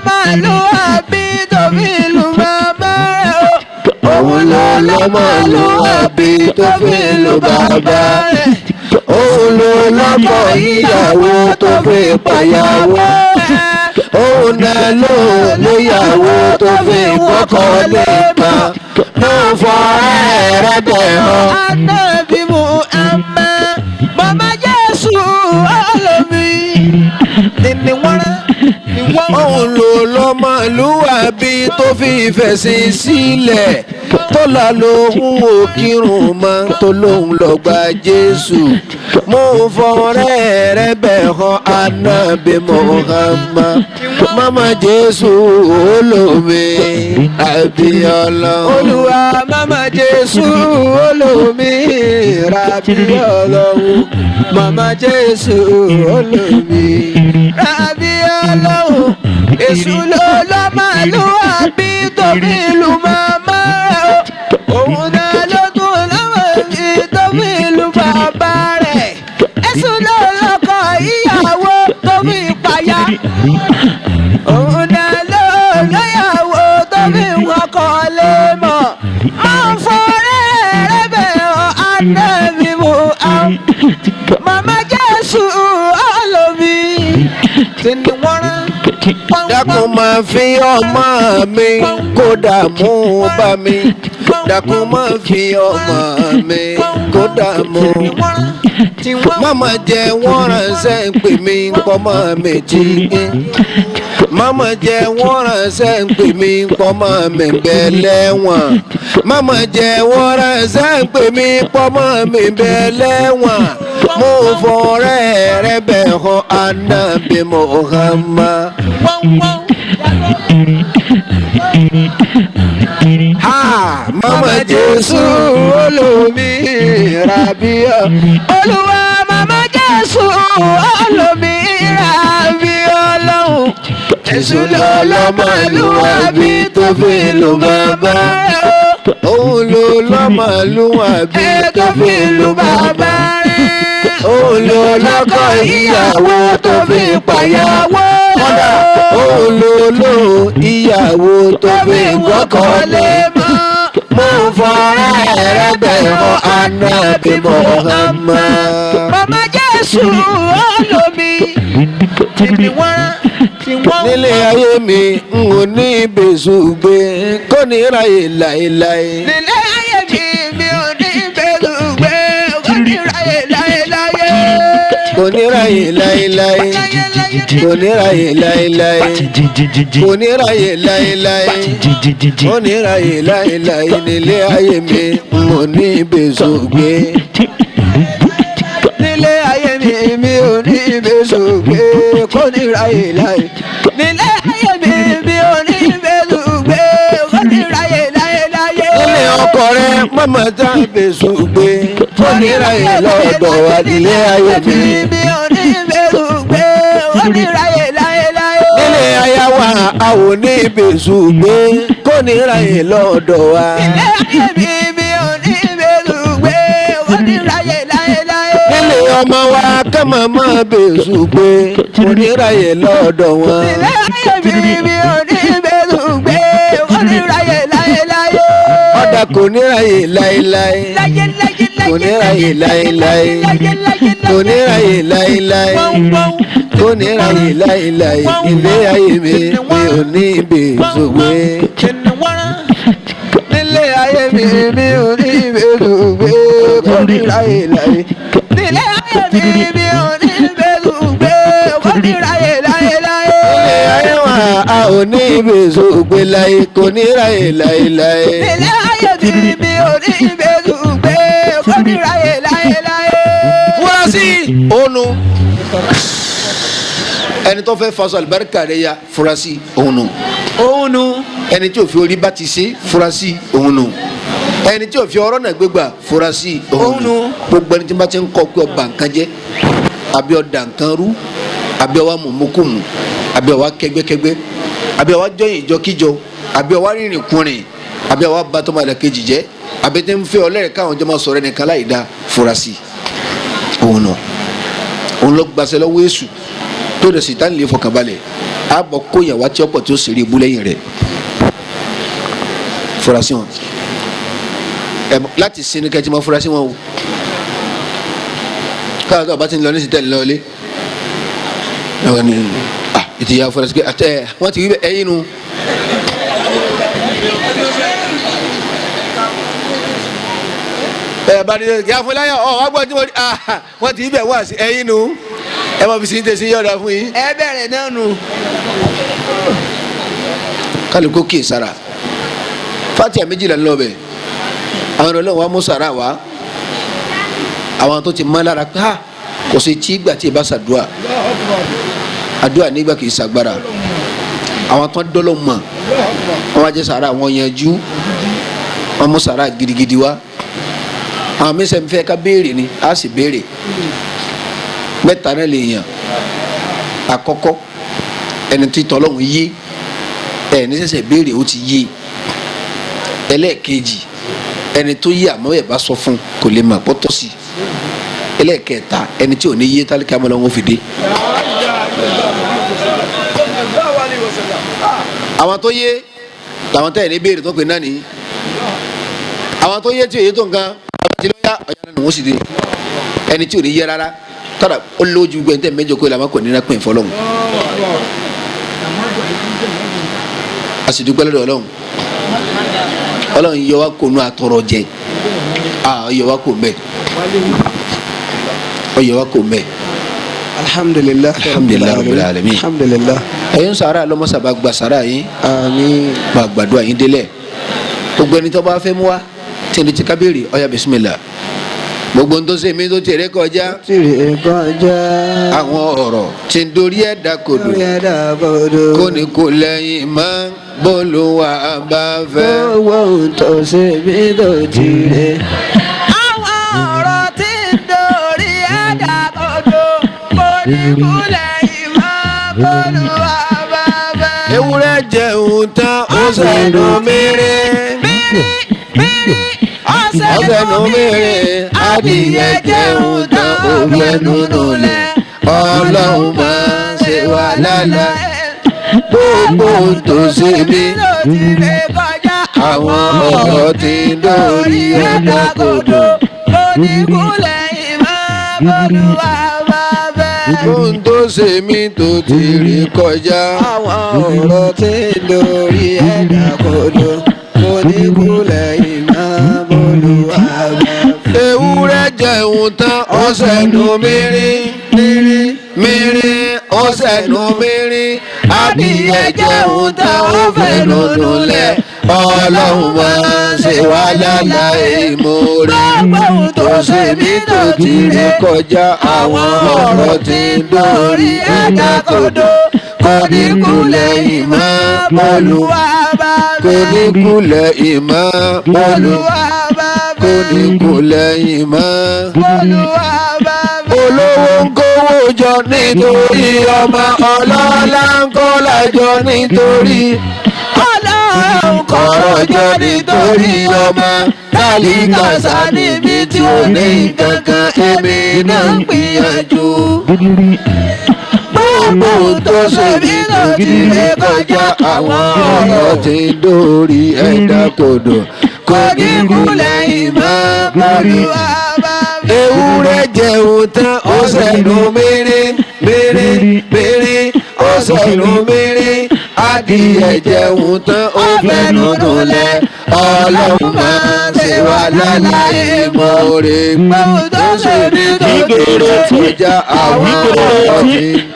máa lọ àbí tóbi lù bàbá rẹ̀ òun ló máa lọ àbí tóbi lù bàbá rẹ̀ òun ló lọ́kọ ìyàwó tó fi pàyàwó òun náà ló lóyàwó tó fi kọ́kọ́ lé pa mo fọ ẹ̀rẹ́ bẹ̀ hàn. Ànábì Muhammad mama Jésù olómi ni wọ́n òun ló lọ́mọlúwàbí tó fi ìfẹ̀sìn sílẹ̀ tó là lóhùn òkìrùn mọ́ tó lóhùn lọ gba Jésù mo fọ̀rẹ́ rẹ bẹ̀ hàn Ànábì Muhammad mama Jésù olómi àbíọ́lá. Olúwa mama Jésù olómi rabiọ́lá mama Jésù olómi rabiọ́lá èṣù ló máa lọ àbí tóbi lù màmá rẹ̀ òun náà ló tún lọ́wọ́ àbí tóbi lù bàbá rẹ̀ èṣù ló lọ́kọ ìyàwó tóbi payá òun náà ló lọ́yàwó tóbi wọkọ lé mọ́ máa ń fọ́rẹ́ rẹ̀ bẹ́ẹ̀ Ànábì Muhammad mama Jésù olómi tí ni wọ́n rán. Dákun máa fi ọmọ mi kó dààmú bá mi. Dákun máa fi ọmọ mi kó dààmú. Mama jẹ́ wọ́n ránṣẹ́ ń pè mí pọ́mọ mi jí. Mama jẹ́ wọ́n ránṣẹ́ ń pè mí pọ́mọ mi bẹ́ lẹ́wọ̀n. Mama jẹ́ wọ́n ránṣẹ́ ń pè mí pọ́mọ mi bẹ́ lẹ́wọ̀n. Mo fọ̀rẹ́ rẹ bẹ̀ hàn Ànábì Muhammad. Mama Jésù olómi rabiọ́ Olúwa mama Jésù olómi rabiọ́ lọ́hùn èṣù ló lọ́mọlúwàbí tó fi lù bàbá rẹ̀ òun ló lọ́mọlúwàbí tó fi lù bàbá rẹ̀ òun ló lọ́kọ ìyàwó tó fi pàyàwó òun ló lò ìyàwó tó fi gbọ́kọ̀ lé mọ́ mo fọ́rẹ́ rẹ bẹ̀ hàn Ànábì Muhammad. mama Jésù olómi tí wọ́n nílé ayé mi n ò ní ìbèsù gbé kò ní ráyè láéláé. nílé ayé mi ò ní ìbèsù gbé kò ní ráyè láéláé. kò ní ráyè láéláé. kò ní ráyè láéláé. kò ní ráyè láéláé. kò ní ráyè láéláé nílé ayé mi n ò ní ìbèsù gbé. nílé ayé mi ò ní ìbèsù gbé kò ní ráyè láéláé. nílé ayé mi ò ní ìbèsù gbé kò ní ráyè láéláé. nílé ọkọ rẹ mama tá ìbèsù gbé kò ní ráyè lọ́dọ̀ wa nílé ayé mi. mi ò ní ìbèsù gbé kò ní ráyè láéláé. nílé aya wa a ò ní ìbèsù gbé kò ní ráyè lọ́dọ̀ wa. nílé ayé mi ò ní ìbèsù gbé kò ní ráyè láéláé. nílé ọmọ wa kẹ́mọ̀ mọ́ bèsù gbé kò ní ráyè lọ́dọ̀ wọn. nílé ayé mi ò ní ìbèsù gbé kò ní ráyè láéláé. ọ̀dà kò ní ráyè láéláé. kò ní ráyè láéláé. kò ní ráyè láéláé. kò ní ráyè láéláé. ilé ayé mi ò ní bèsù gbé. nílé ayé mi ò ní ìbèsù gbé kò ní ráyè láéláé. nílé ayé mi ò ní ìbèsù gbé kò ní ráyè láéláé. ilé ayé wa a ò ní ìbèsù gbé láyé kò ní ráyè láéláé. nílé ayé mi ò ní ìbèsù gbé kò ní ráyè láéláé. fúra sí ònu ẹni tó fẹ́ faṣọ àlùbáríkà rẹ̀ ya furasi òun nù. òun nu. ẹni tí ò fi orí bá ti ṣe furasi òun nù. ẹni tí ò fi ọ̀rọ̀ náà gbégbà furasi òun nù. gbogbo ẹni tí wọ́n ti ń kọ́ pé ọba nǹkan jẹ́ àbí ọ̀dà nǹkan rú àbí ọwọ́ mọ̀mọ́kùmù àbí ọwọ́ kẹgbẹ́kẹgbẹ́ àbí ọwọ́ jọyìn ìjọkíjọ àbí ọwọ́ rìnrìn kùnrin àbí ọwọ́ bàtọ́mọdé kejì jẹ́ àbí tẹ́ ń fẹ́ ọlẹ́rìí káwọn jọ máa sọ̀rọ̀ ẹnìkan láì dá furasi òun nù. òun lọ gbàṣẹ lọ́wọ́ èṣù tó dẹ̀ sì tá nílé fọkànbalẹ̀ àbọ̀ kóyàn wá tí ọ̀pọ̀ tí ó sì rí ibú lẹ́yìn rẹ̀ furasi wọn láti sinmi kẹ́tì máa furasi wọn o káwọn tó a bá ti ń lọ ní sí tẹ̀lé lọ́lé ẹ̀wọ̀n ni ìtìyà furasi pé àtẹ wọ́n ti wí bẹ́ẹ̀ ẹ̀yìn nu. bá ní kí a fún láyà wá gbọ́ tí wọ́n ti wí bẹ́ẹ̀ wá sí ẹ̀yìn nu ẹ máa fi sí tẹ̀sí yọ̀ọ̀dà fún yín. ẹ bẹ̀rẹ̀ náà nù. kálukó kì í sara fatia méjìlá lọ bẹ àwọn ọlọ́run wa mú sara wa àwọn tó ti mọ́ lára pé kò sí tí gbà tí ì bá ṣàdúrà àdúrà nígbà kì í ṣàgbára àwọn tó dọ́lọ́ mọ̀ wọ́n wá jẹ́ sara wọn yanjú wọ́n mú sara gidigidi wa àwọn mẹsẹ̀ ń fẹ́ ká béèrè ni a sì béèrè mẹ́ta náà lè yàn àkọ́kọ́ ẹni tí tọ́lọ́hún yé ẹni sẹ̀sẹ̀ béèrè ó ti yé ẹlẹ́ẹ̀kejì ẹni tó yé àmọ́ ẹ̀ bá sọ fún kò lè mọ̀ pọ́tọ́ sí ẹlẹ́ẹ̀kẹta ẹni tí ò ní yé tálíkà mọ́ lọ́wọ́ fi dé. àwọn tó yé làwọn tẹ̀ ní béèrè tó pè náà ní àwọn tó yé tí òye tó nǹkan àbájí lọ́yà ọ̀yà náà wọ́n sì dé ẹni tí ò ní yé rárá tọ́ra ó lójú gbẹ̀ntẹ́ mẹ́jọ kó làwọn kò ní náà pè ń fọlọ́hún. a sì dúpẹ́ lọ́dọ̀ ọlọ́run ọlọ́run yọ wá kó nu àtọrọ jẹ yọ wá kó mẹ́ yọ wá kó mẹ́. alhamdulilah rabbil alamin alhamdulilah. ẹ̀yin sàrà lọ́mọ́sàbà gba sàrà yín àmín. gba gbàdúrà yín délẹ̀ gbogbo ẹni tó bá fẹ́ mú wa tẹ̀lé ti kábèrè ọ̀yà bisimilá gbogbo ń tó ṣe mí tó tẹ̀lé kọjá tìrì kọjá. àwọn ọ̀rọ̀ tí ń dorí ẹ̀dá kodò kò ní kò lẹ́yìn mọ́ bólúwa bá fẹ́. owó tó ṣe mí tó tìrì. àwọn ọ̀rọ̀ tí ń dorí ẹ̀dá kodò kò ní kò lẹ́yìn mọ́ bólúwa bá fẹ́. ewúrẹ́ jẹun tán ó sẹ́nu mèrè ọ̀sẹ̀nu mèrè adìyẹ jẹun tán ó fẹ́nu nulẹ̀ ọlọ́run máa ṣe wà lálẹ́ gbogbo tó ṣe mí àwọn ọ̀rọ̀ tí ń dórí ẹ̀dá kodò kò ní kò lẹ́yìn mọ́ bólúwa bá fẹ́. ohun tó ṣe mí tó ti rí kọjá. àwọn ọ̀rọ̀ tí ń dorí ẹ̀dá kodò kò ní kú lẹ́yìn máa bólúwa bá fẹ́. ewúrẹ́ jẹun tán ọ̀sẹ̀nu mèrè mèrè ọ̀sẹ̀nu mèrè adìyẹ jẹun tán ó fẹ́nu nulẹ̀ ọlọ́run máa ṣe wá láláì mórí tó ṣe mí tó ti rí kọjá àwọn ọ̀rọ̀ tí ń dórí ẹ̀dá kodò kò ní kú lẹ́yìn mọ́ bólúwa bá kò ní kú lẹ́yìn mọ́ bólúwa bá kò ní kú lẹ́yìn mọ́. bólúwa bá olówó ń kówó jọ nítorí ọmọ ọlọ́lá ń kọ́lá jọ nítorí ọlọ́run kọ̀rọ̀ jọ nítorí ọmọ tálíkà sá níbi tí ò ní kankan èmi náà ń gbìyànjú. gbogbo tó ṣe mí ló ti lè kọjá àwọn ọ̀rọ̀ tí ń dórí ẹ̀dá kodò kò ní kú lẹ́yìn mọ́ bólúwa bá fẹ́. ewúrẹ́ jẹun tán ó sẹ́nu mèrè ó sẹ́nu mèrè adìyẹ jẹun tán ó fẹ́nu nulẹ̀ ọlọ́run máa ṣe wá láláì mórí gbogbo tó ṣe mí tó ti lè kọjá àwọn ọ̀rọ̀ tí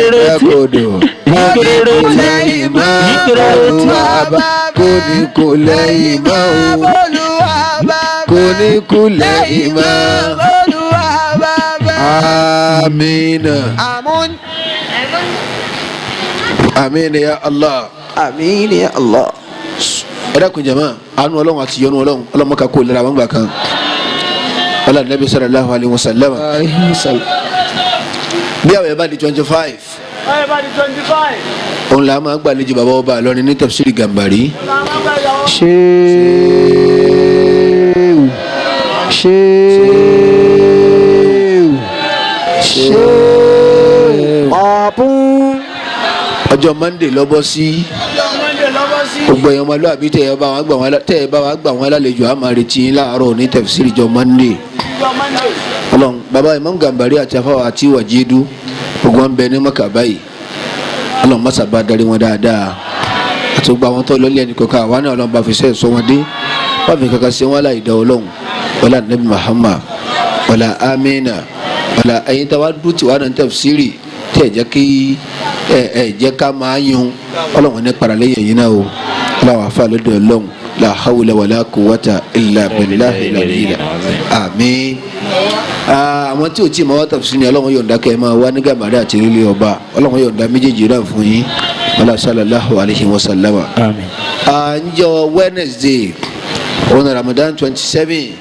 ẹ̀dá kodò kò ní kú lẹ́yìn mọ́ bólúwa bá kò ní kú lẹ́yìn mọ́ bólúwa bá kò ní kú lẹ́yìn mọ́. bólúwa bá fẹ́. Amina. àmún àmín ya Allah. àmín ya Allah. ẹ dákun jama àánú Ọlọ́run àti yọ́nú Ọlọ́run Ọlọ́run ká kó lera wọn gbà kan wala nabi sallallahu alaihi wasallam. bí àwọn yẹn bá di 25. Báyọ̀ bá di 25. òun là máa gbàlejò bàbá ọba Ìlọrin ní tafsiri Gàmbàrí. ṣéwù ṣéwù ṣéwù ọ̀bùn. ọjọ́ Monday lọ́bọ́ sí gbogbo èèyàn ọmọlúwàbí tẹ́ ẹ bá wa gbà wọ́n lálejò a máa retí yín láàárọ̀ ní tafsiri jọ Monday. Ọlọ́run bàbá Imam Gàmbàrí àti afáwà àti wàjídú gbogbo wọn bẹ ní Mọ́kà báyìí Ọlọ́run má sábà darí wọn dáadáa àti gbogbo àwọn tó lọ́lẹ́ ẹnì kọ̀ọ̀kan àwa náà Ọlọ́run bá fi sẹ́ẹ̀ sọ wọn dé wọ́n fi kankan sí wọn láì dá Ọlọ́run wọlé Nabi Muhammad wọlé amina wọlé ẹ̀yin tí wàá dúró tí wàá nà tafsiri tẹ̀ jẹ́ kí jẹ́ ká máa yun Ọlọ́run ní paralẹ́ yẹn náà o Ọlọ́run àfa lọ́dọ̀ Ọlọ́run la hawla wala quwwata illa billahi al-aliyyil àmín. àwọn tí o tí ma wá tafsiri ni Ọlọ́run yọ̀ǹda kẹ́ ẹ máa wá ní Gàmbàrí àti ilé ọba Ọlọ́run yọ̀ǹda méjèèjì náà fún yín wala sallallahu alayhi wa sallam. Àmín. ǹjọ́ Wednesday on Ramadan 27.